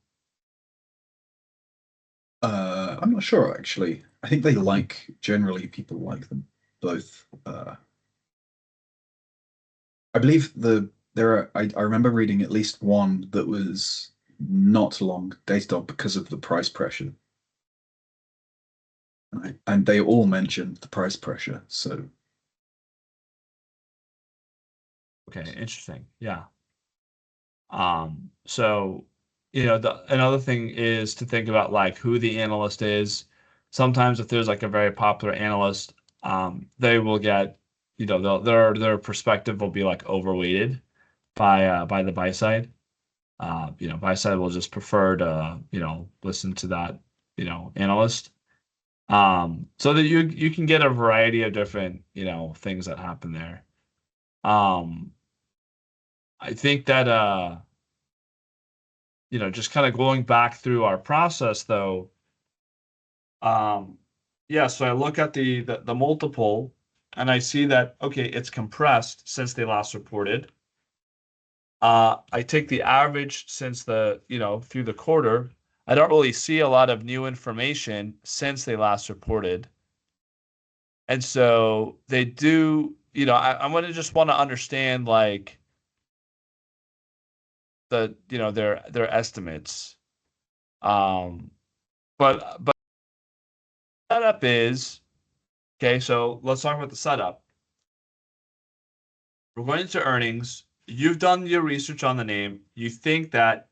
I'm not sure actually. I think generally people like them both. I believe I remember reading at least one that was not long Datadog because of the price pressure. And they all mentioned the price pressure. So Okay, interesting. Yeah. So, another thing is to think about like who the analyst is. Sometimes if there's like a very popular analyst, they will get, their perspective will be like overweighted by the buy side. Buy side will just prefer to, listen to that, analyst. So that you can get a variety of different, things that happen there. Um, I think that just kind of going back through our process though, yeah, so I look at the multiple and I see that, okay, it's compressed since they last reported. I take the average since through the quarter. I don't really see a lot of new information since they last reported. And so they do, I'm going to just want to understand like their estimates. But setup is okay. So let's talk about the setup. We're going into earnings. You've done your research on the name. You think that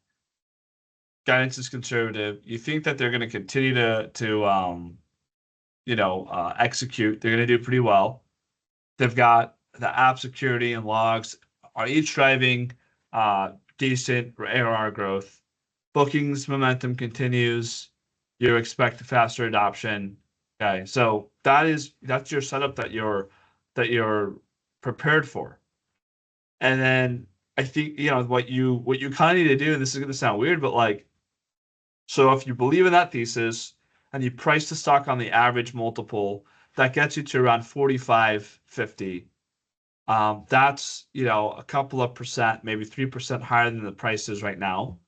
guidance is conservative. You think that they're going to continue to execute. They're going to do pretty well. They've got the app security and logs are each driving decent ARR growth. Bookings momentum continues. You expect faster adoption. Okay, so that's your setup that you're prepared for. And then I think what you kind of need to do, and this is going to sound weird, but like, so if you believe in that thesis and you price the stock on the average multiple, that gets you to around 45, 50. That's, a couple of percent, maybe 3% higher than the price is right now.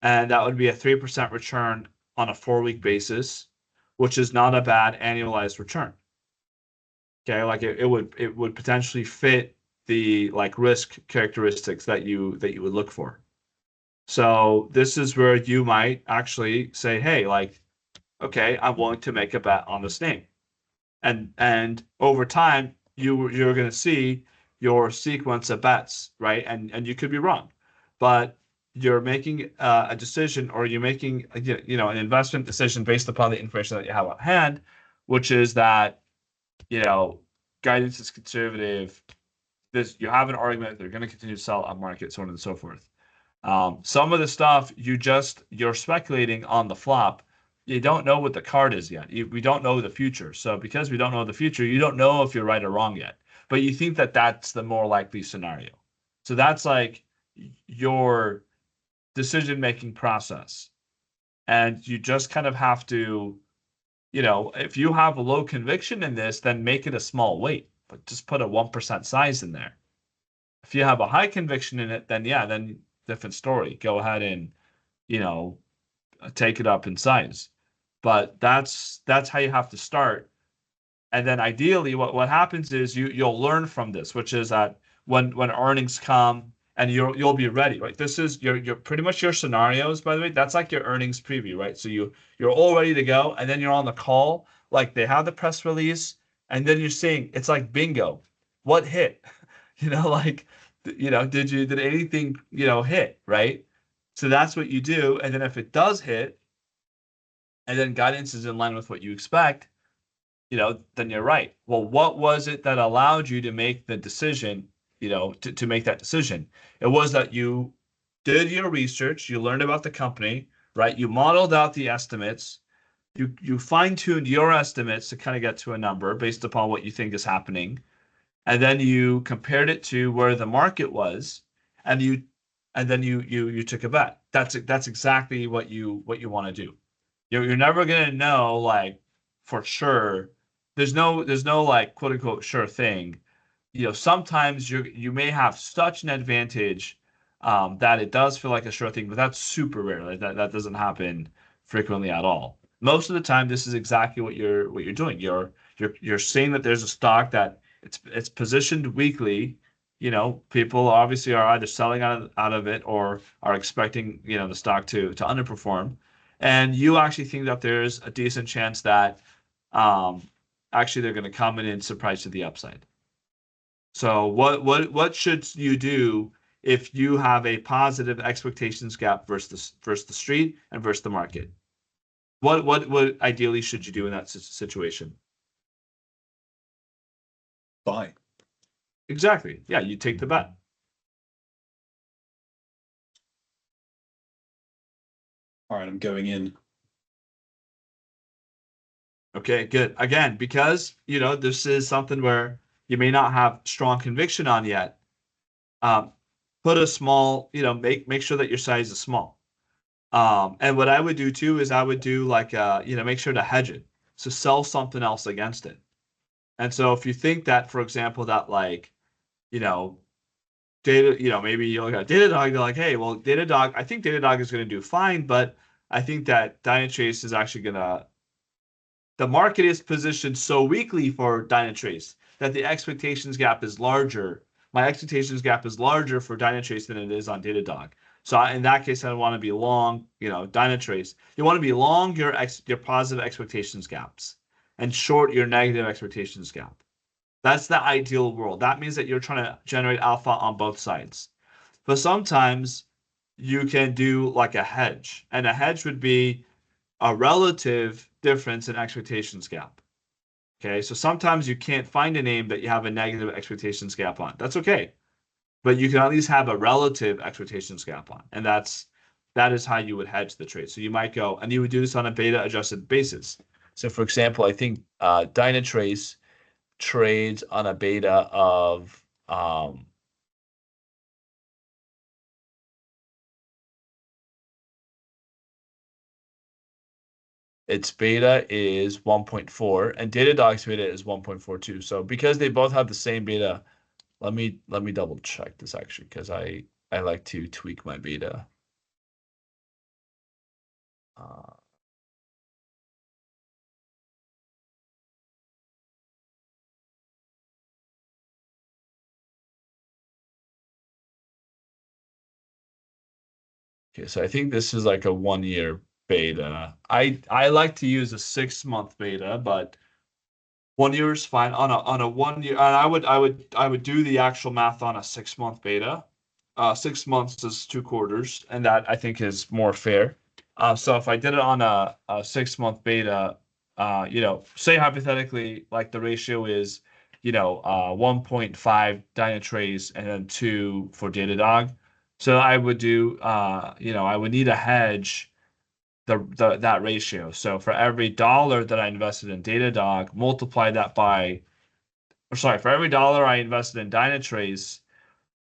And that would be a 3% return on a 4-week basis, which is not a bad annualized return. Okay, like it would potentially fit the like risk characteristics that you would look for. So this is where you might actually say, hey, like, okay, I'm willing to make a bet on this name. And over time, you're going to see your sequence of bets, right? And you could be wrong, but you're making a decision, or you're making an investment decision based upon the information that you have at hand, which is that guidance is conservative. You have an argument they're going to continue to sell on market, so on and so forth. Some of the stuff you're speculating on the flop. You don't know what the card is yet. We don't know the future. So because we don't know the future, you don't know if you're right or wrong yet. But you think that that's the more likely scenario. So that's like your decision-making process. And you just kind of have to, if you have a low conviction in this, then make it a small weight, but just put a 1% size in there. If you have a high conviction in it, then different story. Go ahead and, take it up in size. But that's how you have to start. And then ideally what happens is you'll learn from this, which is that when earnings come and you'll be ready, right? This is your pretty much your scenarios, by the way. That's like your earnings preview, right? So you're all ready to go, and then you're on the call, like they have the press release, and then you're saying it's like bingo. What hit? Like did anything hit, right? So that's what you do. And then if it does hit, and then guidance is in line with what you expect, then you're right. Well, what was it that allowed you to make the decision, to make that decision? It was that you did your research, you learned about the company, right? You modeled out the estimates, you fine-tuned your estimates to kind of get to a number based upon what you think is happening. And then you compared it to where the market was, and then you took a bet. That's exactly what you want to do. You're never gonna know like for sure. There's no like quote unquote sure thing. Sometimes you may have such an advantage that it does feel like a sure thing, but that's super rare. Like that doesn't happen frequently at all. Most of the time, this is exactly what you're doing. You're seeing that there's a stock that it's positioned weekly. People obviously are either selling out of it or are expecting the stock to underperform, and you actually think that there's a decent chance that actually they're going to come in and surprise to the upside. So what should you do if you have a positive expectations gap versus the street and versus the market? What ideally should you do in that situation? Buy. Exactly. Yeah, you take the bet. All right, I'm going in. Okay, good. Again, because this is something where you may not have strong conviction on yet. Put a small, make sure that your size is small. And what I would do too is I would do like make sure to hedge it. So sell something else against it. And so if you think that, for example, that like, data, maybe you look at Datadog, you're like, hey, well, Datadog, I think Datadog is going to do fine, but I think that Dynatrace is actually going to, the market is positioned so weakly for Dynatrace that the expectations gap is larger. My expectations gap is larger for Dynatrace than it is on Datadog. So in that case, I want to be long, Dynatrace. You want to be long your positive expectations gaps and short your negative expectations gap. That's the ideal world. That means that you're trying to generate alpha on both sides. But sometimes you can do like a hedge, and a hedge would be a relative difference in expectations gap. Okay, so sometimes you can't find a name that you have a negative expectations gap on. That's okay, but you can at least have a relative expectations gap on, and that is how you would hedge the trade. So you might go, and you would do this on a beta adjusted basis. So for example, I think Dynatrace trades on a beta of its beta is 1.4 and Datadog's beta is 1.42. So because they both have the same beta, let me double check this actually, because I like to tweak my beta. Okay, so I think this is like a 1-year beta. I like to use a 6-month beta, but 1 year is fine on a 1 year. And I would do the actual math on a 6-month beta. 6 months is 2 quarters, and that I think is more fair. So if I did it on a 6-month beta, say hypothetically, like the ratio is, 1.5 Dynatrace and then 2 for Datadog. So I would do, I would need a hedge that ratio. So for every dollar that I invested in Datadog, multiply that by, or sorry, for every dollar I invested in Dynatrace,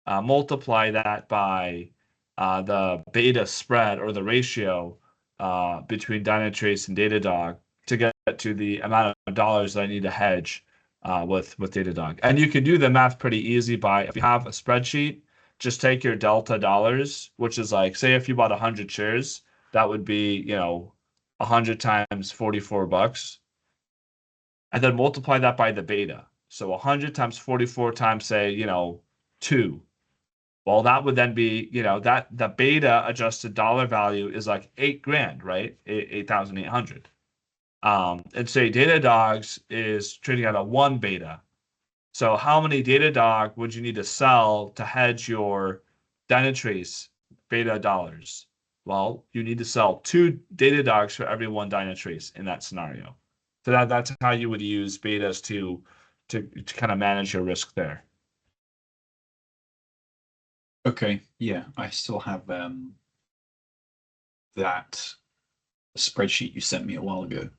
multiply that by the beta spread or the ratio between Dynatrace and Datadog to get to the amount of dollars that I need to hedge with Datadog. And you can do the math pretty easy by, if you have a spreadsheet, just take your delta dollars, which is like, say if you bought 100 shares, that would be, 100 times $44, and then multiply that by the beta. So 100 times 44 times, say, 2. Well, that would then be, that the beta adjusted dollar value is like 8 grand, right? 8,800. And say Datadogs is trading at a 1 beta. So how many Datadog would you need to sell to hedge your Dynatrace beta dollars? Well, you need to sell 2 Datadogs for every 1 Dynatrace in that scenario. So that's how you would use betas to kind of manage your risk there. Okay, yeah, I still have that spreadsheet you sent me a while ago.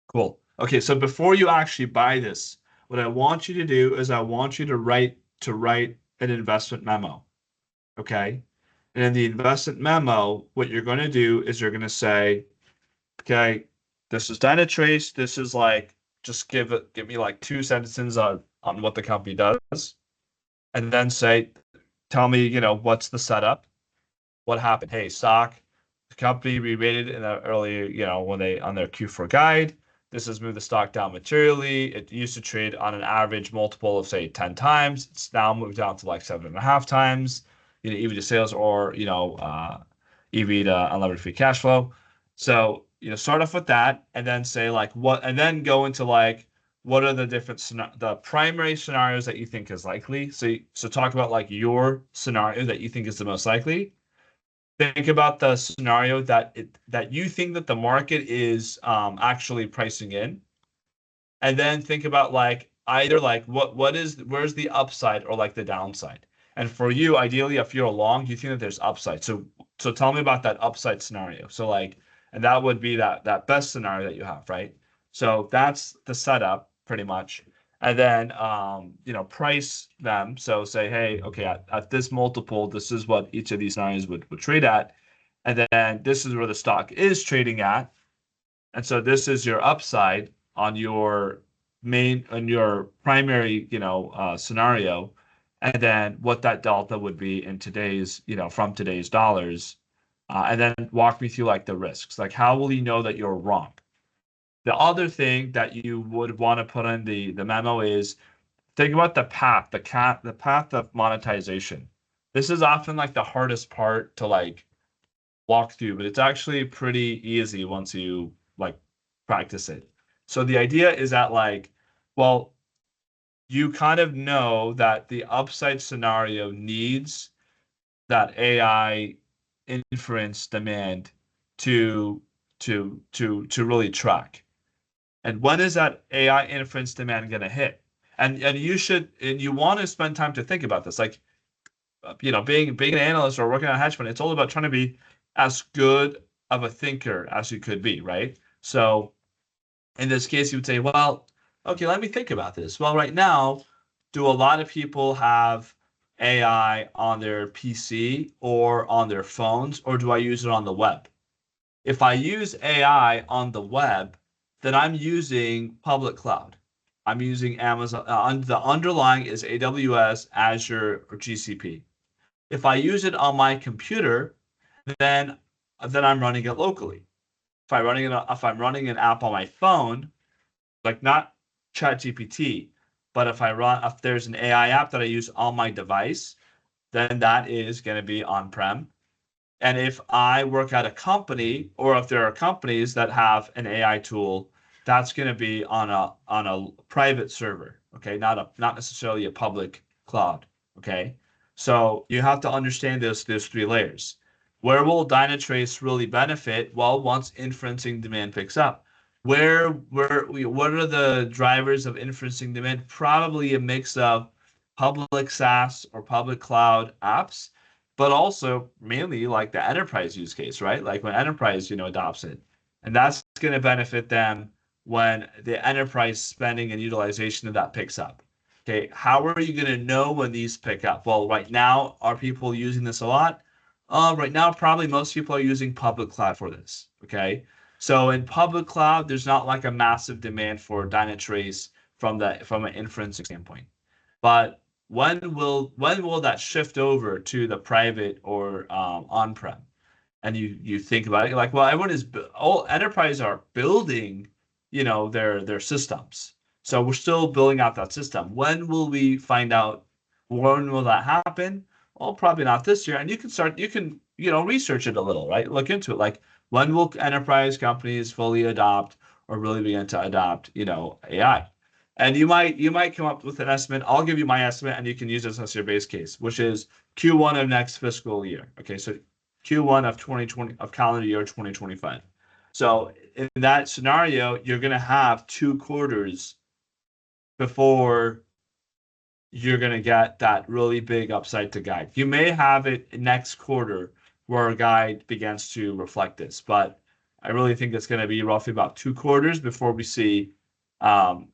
Cool. Okay, so before you actually buy this, what I want you to do is I want you to write an investment memo. Okay? And in the investment memo, what you're going to do is you're going to say, okay, this is Dynatrace. This is like, just give me like 2 sentences on what the company does. And then say, tell me, what's the setup? What happened? Hey, stock, the company re-rated in the earlier, when they on their Q4 guide. This has moved the stock down materially. It used to trade on an average multiple of say 10 times. It's now moved down to like 7.5 times. EV to sales or EV to unlevered free cash flow. So start off with that, and then say like what, and then go into like what are the different the primary scenarios that you think is likely. So talk about like your scenario that you think is the most likely. Think about the scenario that you think that the market is actually pricing in, and then think about like either like where's the upside or like the downside. And for you, ideally, if you're long, you think that there's upside. So tell me about that upside scenario. So like, and that would be that best scenario that you have, right? So that's the setup pretty much. And then price them. So say, hey, okay, at this multiple, this is what each of these scenarios would trade at. And then this is where the stock is trading at. And so this is your upside on your primary, scenario. And then what that delta would be in today's, from today's dollars. And then walk me through like the risks. Like how will you know that you're wrong? The other thing that you would want to put in the memo is think about the path, the path of monetization. This is often like the hardest part to like walk through, but it's actually pretty easy once you like practice it. So the idea is that like, well, you kind of know that the upside scenario needs that AI inference demand to really track. And when is that AI inference demand going to hit? And you want to spend time to think about this. Like, being an analyst or working on a hedge fund, it's all about trying to be as good of a thinker as you could be, right? So in this case, you would say, well, okay, let me think about this. Well, right now, do a lot of people have AI on their PC or on their phones, or do I use it on the web? If I use AI on the web, then I'm using public cloud. I'm using Amazon. The underlying is AWS, Azure, or GCP. If I use it on my computer, then I'm running it locally. If I'm running an app on my phone, like not ChatGPT, but if there's an AI app that I use on my device, then that is going to be on-prem. And if I work at a company, or if there are companies that have an AI tool, that's going to be on a private server, okay, not necessarily a public cloud, okay. So you have to understand those three layers. Where will Dynatrace really benefit? Well, once inferencing demand picks up, what are the drivers of inferencing demand? Probably a mix of public SaaS or public cloud apps, but also mainly like the enterprise use case, right? Like when enterprise, adopts it. And that's going to benefit them when the enterprise spending and utilization of that picks up. Okay, how are you going to know when these pick up? Well, right now, are people using this a lot? Right now, probably most people are using public cloud for this. Okay, so in public cloud, there's not like a massive demand for Dynatrace from an inference standpoint. But when will that shift over to the private or on-prem? And you think about it like, well, all enterprise are building, their systems. So we're still building out that system. When will we find out? When will that happen? Well, probably not this year. And you can research it a little, right? Look into it. Like, when will enterprise companies fully adopt or really begin to adopt, AI? And you might come up with an estimate. I'll give you my estimate, and you can use this as your base case, which is Q1 of next fiscal year. Okay, so Q1 of 2020 of calendar year 2025. So in that scenario, you're going to have 2 quarters before you're going to get that really big upside to guide. You may have it next quarter where a guide begins to reflect this, but I really think it's going to be roughly about 2 quarters before we see an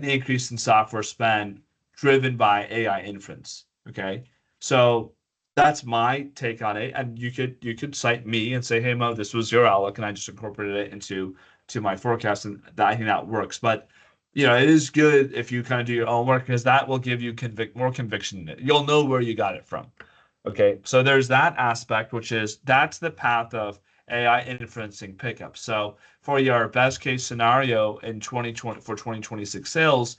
increase in software spend driven by AI inference. Okay, so that's my take on it, and you could cite me and say, hey Mo, this was your outlook, and I just incorporated it into my forecast, and I think that works. But it is good if you kind of do your own work, because that will give you more conviction in it. You'll know where you got it from. Okay, so there's that aspect, that's the path of AI inferencing pickup. So for your best case scenario in 2020 for 2026 sales,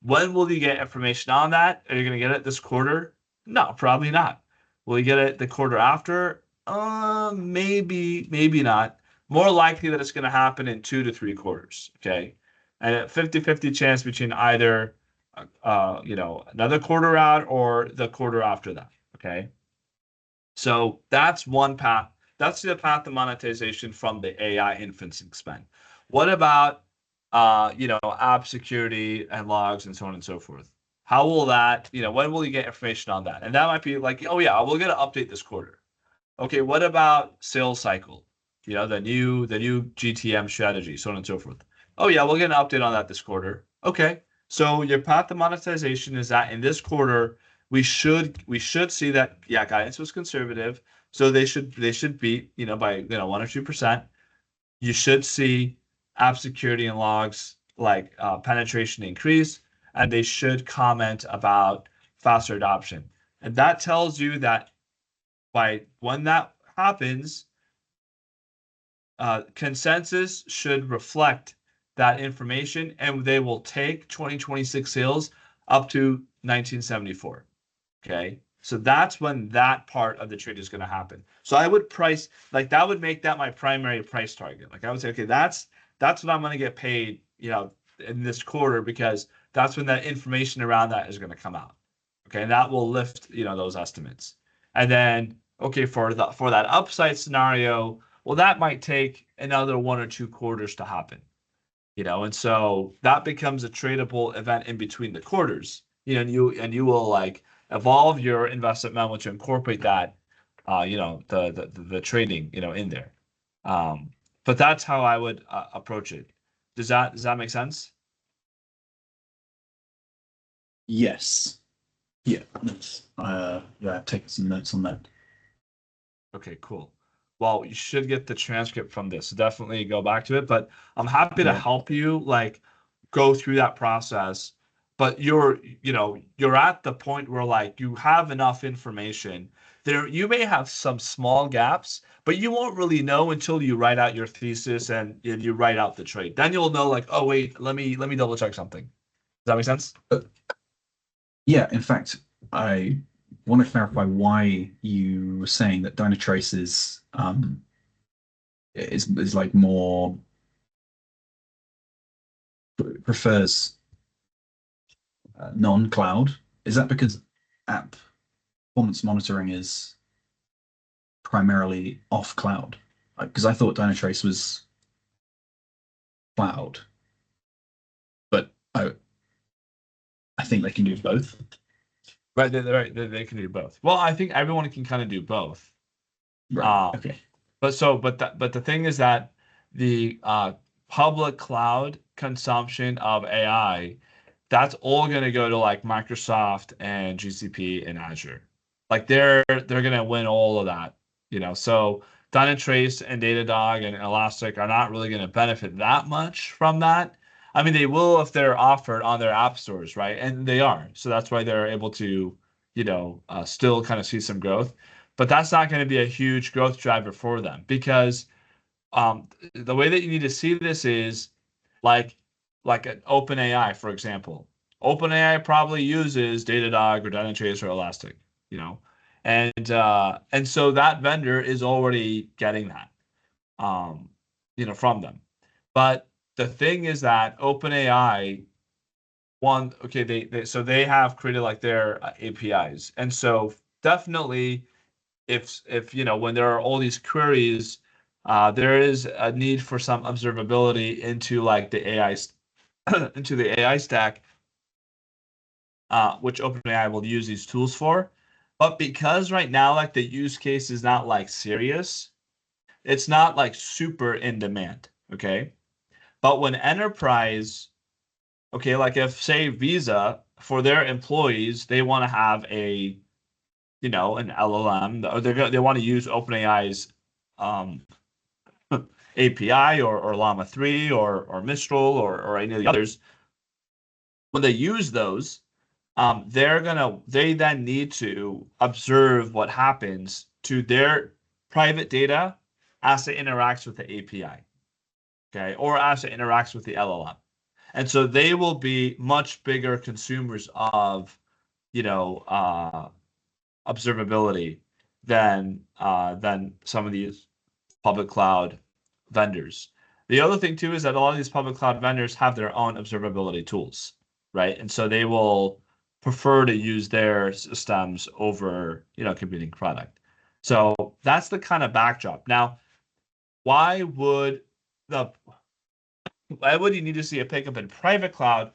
when will you get information on that? Are you going to get it this quarter? No, probably not. Will you get it the quarter after? Maybe not. More likely that it's going to happen in 2 to 3 quarters. Okay, and a 50-50 chance between either another quarter out or the quarter after that. Okay, so that's one path. That's the path to monetization from the AI inferencing spend. What about app security and logs and so on and so forth? How will that, when will you get information on that? And that might be like, oh yeah, we'll get an update this quarter. Okay, what about sales cycle? The new GTM strategy, so on and so forth. Oh yeah, we'll get an update on that this quarter. Okay, so your path to monetization is that in this quarter we should see that, yeah, guidance was conservative, so they should beat by 1 or 2%. You should see app security and logs like penetration increase, and they should comment about faster adoption. And that tells you that when that happens, consensus should reflect that information, and they will take 2026 sales up to 1974. Okay, so that's when that part of the trade is going to happen. So I would price like that, would make that my primary price target. Like I would say, okay, that's what I'm going to get paid, in this quarter, because that's when that information around that is going to come out. Okay, and that will lift, those estimates. And then, okay, for that upside scenario, well, that might take another 1 or 2 quarters to happen. And so that becomes a tradable event in between the quarters. And you will like evolve your investment memo to incorporate that, the trading, in there. But that's how I would approach it. Does that make sense? Yes. Yeah. Yeah, I've taken some notes on that. Okay, cool. well, you should get the transcript from this. So definitely go back to it. But I'm happy to Yeah. help you like go through that process. But you're at the point where like you have enough information. There, you may have some small gaps, but you won't really know until you write out your thesis and you write out the trade. Then you'll know like, oh wait, let me double check something. Does that make sense? Yeah, in fact, I want to clarify why you were saying that Dynatrace is like more prefers non-cloud. Is that because app performance monitoring is primarily off cloud? Because I thought Dynatrace was cloud, but I think they can do both. Right, they can do both. Well, I think everyone can kind of do both. Right. Okay. But the thing is that the public cloud consumption of AI, that's all going to go to like Microsoft and GCP and Azure. Like they're going to win all of that, So Dynatrace and Datadog and Elastic are not really going to benefit that much from that. I mean, they will if they're offered on their app stores, right? And they are. So that's why they're able to, still kind of see some growth. But that's not going to be a huge growth driver for them because the way that you need to see this is like an OpenAI, for example. OpenAI probably uses Datadog or Dynatrace or Elastic, and so that vendor is already getting that, from them. But the thing is that OpenAI, they have created like their APIs, and so definitely if when there are all these queries, there is a need for some observability into like the AI into the AI stack, which OpenAI will use these tools for. But because right now like the use case is not like serious, it's not like super in demand. Okay. But when enterprise, okay, like if say Visa for their employees, they want to have an LLM, or they want to use OpenAI's API or Llama 3 or Mistral or any of the others. When they use those, they then need to observe what happens to their private data as it interacts with the API, okay, or as it interacts with the LLM. And so they will be much bigger consumers of, observability than some of these public cloud vendors. The other thing too is that a lot of these public cloud vendors have their own observability tools, right? And so they will prefer to use their systems over, competing product. So that's the kind of backdrop. Now, why would you need to see a pickup in private cloud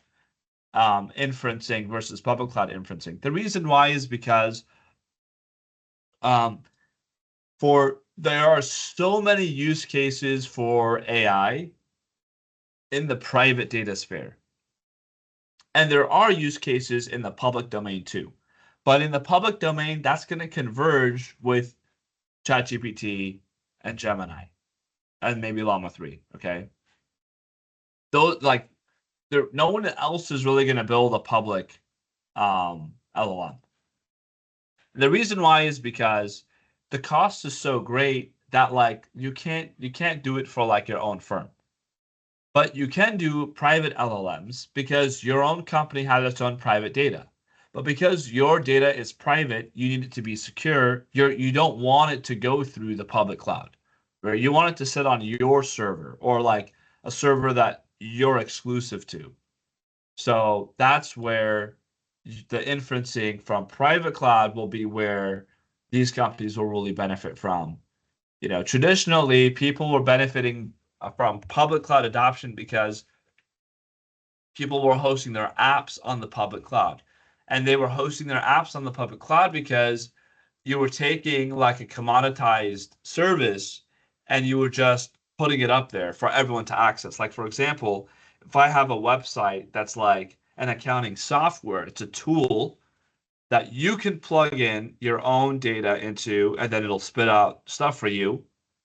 inferencing versus public cloud inferencing? The reason why is because there are so many use cases for AI in the private data sphere. And there are use cases in the public domain too. But in the public domain, that's going to converge with ChatGPT and Gemini and maybe Llama 3. Okay. Those no one else is really going to build a public LLM. The reason why is because the cost is so great that like you can't do it for like your own firm. But you can do private LLMs because your own company has its own private data. But because your data is private, you need it to be secure. You don't want it to go through the public cloud, right? You want it to sit on your server or like a server that you're exclusive to. So that's where the inferencing from private cloud will be where these companies will really benefit from. Traditionally, people were benefiting from public cloud adoption because people were hosting their apps on the public cloud. And they were hosting their apps on the public cloud because you were taking like a commoditized service and you were just putting it up there for everyone to access. Like, for example, if I have a website that's like an accounting software, it's a tool that you can plug in your own data into, and then it'll spit out stuff for you.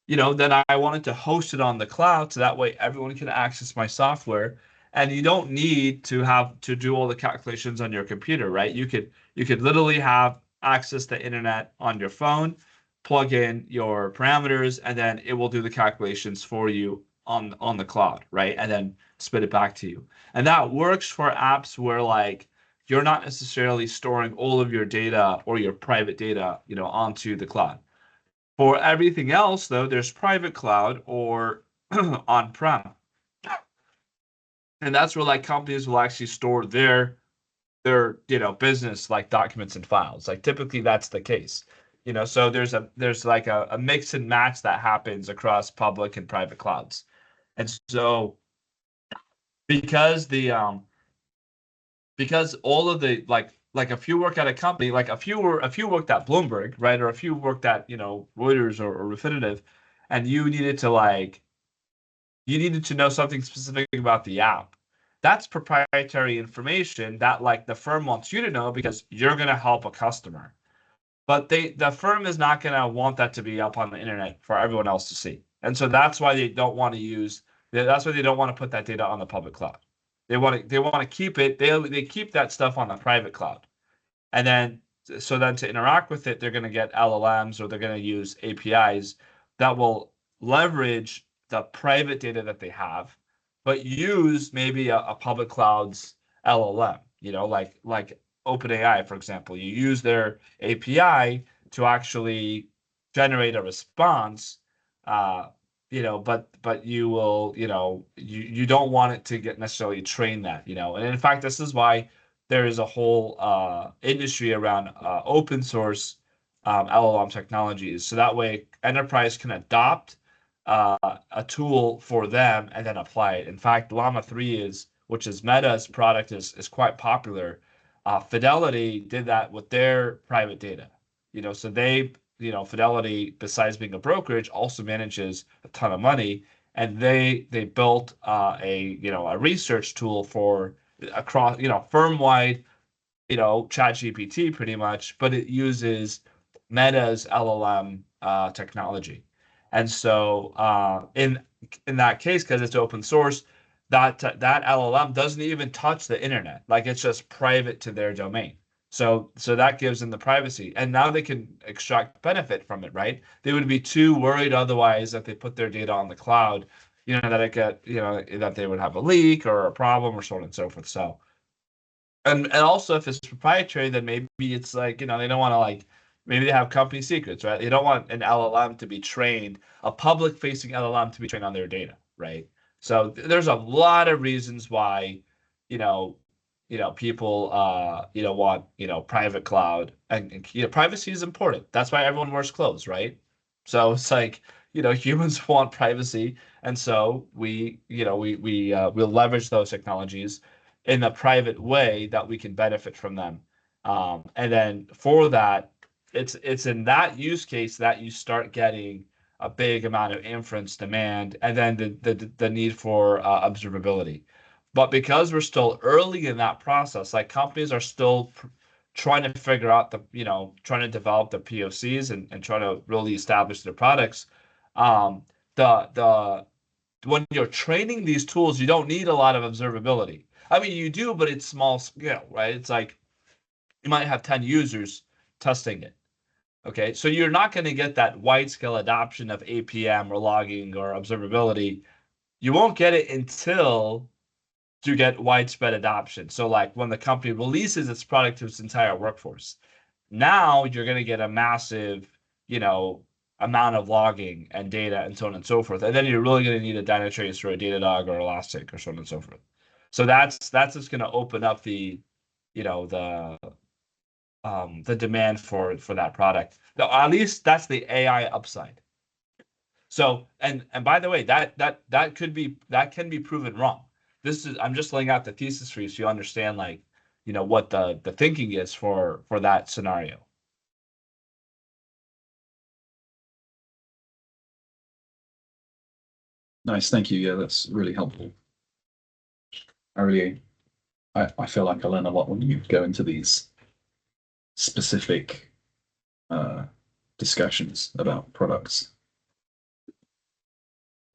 then I wanted to host it on the cloud so that way everyone can access my software. And you don't need to have to do all the calculations on your computer, right? You could literally have access to the internet on your phone, plug in your parameters, and then it will do the calculations for you on the cloud, right? And then spit it back to you. And that works for apps where like you're not necessarily storing all of your data or your private data, onto the cloud. For everything else, though, there's private cloud or on-prem. And that's where like companies will actually store their business like documents and files. Like typically that's the case. So there's like a mix and match that happens across public and private clouds. And so because because all of the like if you work at a company, like if you worked at Bloomberg, right, or if you worked at Reuters or Refinitiv, and you needed to know something specific about the app, that's proprietary information that like the firm wants you to know because you're going to help a customer. But the firm is not going to want that to be up on the internet for everyone else to see. And so that's why they don't want to put that data on the public cloud. They want to keep it. They keep that stuff on the private cloud. And then to interact with it, they're going to get LLMs or they're going to use APIs that will leverage the private data that they have, but use maybe a public cloud's LLM, like OpenAI, for example. You use their API to actually generate a response, but you will, you don't want it to get necessarily train that, and in fact, this is why there is a whole industry around open source LLM technologies. So that way enterprise can adopt a tool for them and then apply it. In fact, Llama 3 which is Meta's product, is quite popular. Fidelity did that with their private data. So Fidelity, besides being a brokerage, also manages a ton of money, and they built a research tool for across firm-wide ChatGPT pretty much, but it uses Meta's LLM technology. And so in that case, because it's open source, that LLM doesn't even touch the internet. Like it's just private to their domain. So that gives them the privacy, and now they can extract benefit from it, right? They would be too worried otherwise if they put their data on the cloud, that they would have a leak or a problem or so on and so forth. So and also if it's proprietary, then maybe it's like they don't want to maybe they have company secrets, right? They don't want an LLM to be trained, a public facing LLM to be trained on their data, right? So there's a lot of reasons why people want private cloud, and privacy is important. That's why everyone wears clothes, right? So it's like humans want privacy, and so we'll leverage those technologies in a private way that we can benefit from them. And then for that, it's in that use case that you start getting a big amount of inference demand, and then the need for observability. But because we're still early in that process, like companies are still trying to figure out trying to develop the POCs and trying to really establish their products. The when you're training these tools, you don't need a lot of observability. I mean, you do, but it's small scale, right? It's like you might have 10 users testing it. Okay, so you're not going to get that wide scale adoption of APM or logging or observability. You won't get it until you get widespread adoption. So like when the company releases its product to its entire workforce, now you're going to get a massive, amount of logging and data and so on and so forth. And then you're really going to need a Dynatrace or a Datadog or Elastic or so on and so forth. So that's just going to open up the demand for that product. Now, at least that's the AI upside. So and by the way, that can be proven wrong. I'm just laying out the thesis for you so you understand what the thinking is for that scenario. Nice, thank you. Yeah, that's really helpful. I feel like I learn a lot when you go into these specific discussions about products.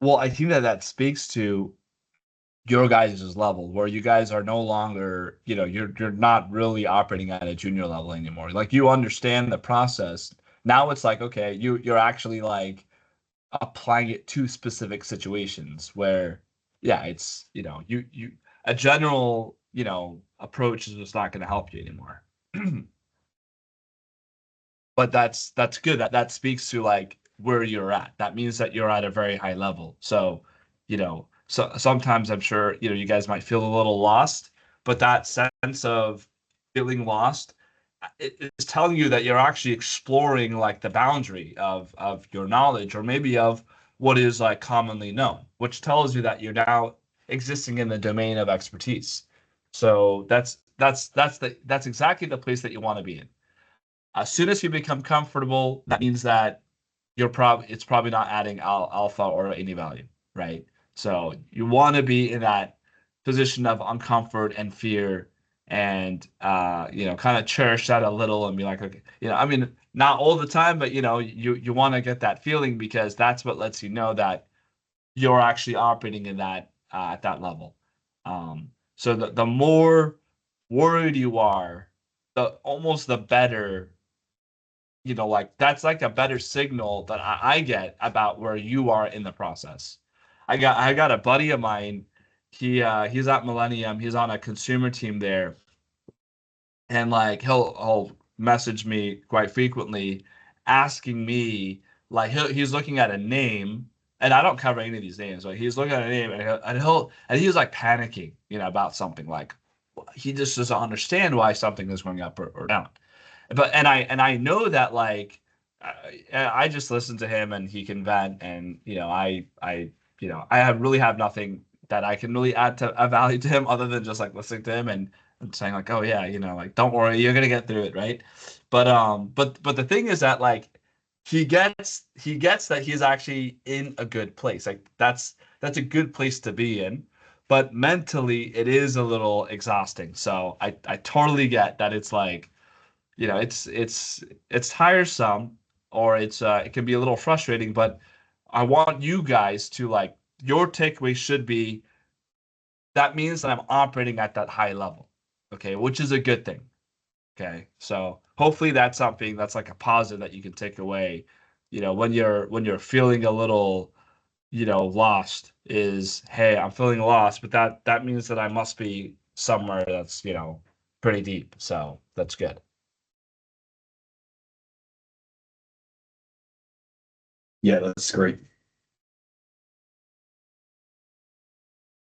Well, I think that speaks to your guys' level, where you guys are no longer, you're not really operating at a junior level anymore. Like, you understand the process. Now it's like, okay, you're actually like applying it to specific situations where, yeah, it's, you a general, approach is just not going to help you anymore. But that's good. That speaks to like where you're at. That means that you're at a very high level. So, so sometimes I'm sure, you guys might feel a little lost, but that sense of feeling lost, it is telling you that you're actually exploring like the boundary of your knowledge, or maybe of what is like commonly known, which tells you that you're now existing in the domain of expertise. So that's exactly the place that you want to be in. As soon as you become comfortable, that means that it's probably not adding alpha or any value, right? So you want to be in that position of uncomfort and fear, and kind of cherish that a little and be like, okay, I mean, not all the time, but you want to get that feeling, because that's what lets you know that you're actually operating in that at that level. So the more worried you are, the better, like that's like a better signal that I get about where you are in the process. I got a buddy of mine. He's at Millennium. He's on a consumer team there, and like he'll message me quite frequently, asking me, like, he's looking at a name, and I don't cover any of these names. Like, he's looking at a name, and he's like panicking, about something, like he just doesn't understand why something is going up or down. But and I know that, like, I just listen to him and he can vent, and I really have nothing that I can really add to a value to him, other than just like listening to him and saying like, oh yeah, like, don't worry, you're gonna get through it, right? But the thing is that, like, he gets that he's actually in a good place. Like, that's a good place to be in. But mentally, it is a little exhausting. So I totally get that. It's like, it's tiresome, or it can be a little frustrating. But I want you guys to, like, your takeaway should be, that means that I'm operating at that high level, okay, which is a good thing. Okay, so hopefully that's something that's like a positive that you can take away, when you're feeling a little, lost, is, hey, I'm feeling lost, but that means that I must be somewhere that's, pretty deep. So that's good. Yeah, that's great.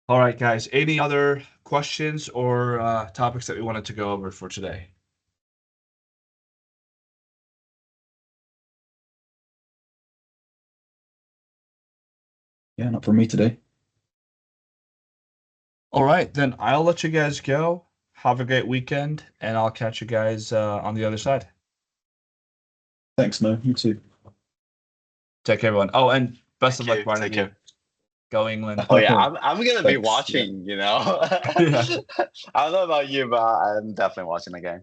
All right, guys. Any other questions or topics that we wanted to go over for today? Yeah, not for me today. All right, then I'll let you guys go. Have a great weekend, and I'll catch you guys on the other side. Thanks, Mo. You too. Take care, everyone. Oh, and best of Thank luck, you. Barnaby. Take care. Go England. Oh yeah, I'm gonna be Thanks, watching. Yeah. I don't know about you, but I'm definitely watching the game.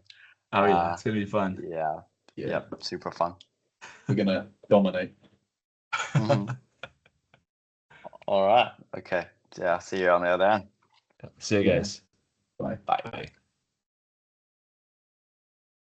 Oh yeah, it's gonna be fun. Yeah. Yeah, Yep. Super fun. we're gonna dominate. Mhm. All right. Okay. Yeah. See you on the other end. See you Yeah. guys. Bye. Bye. Bye.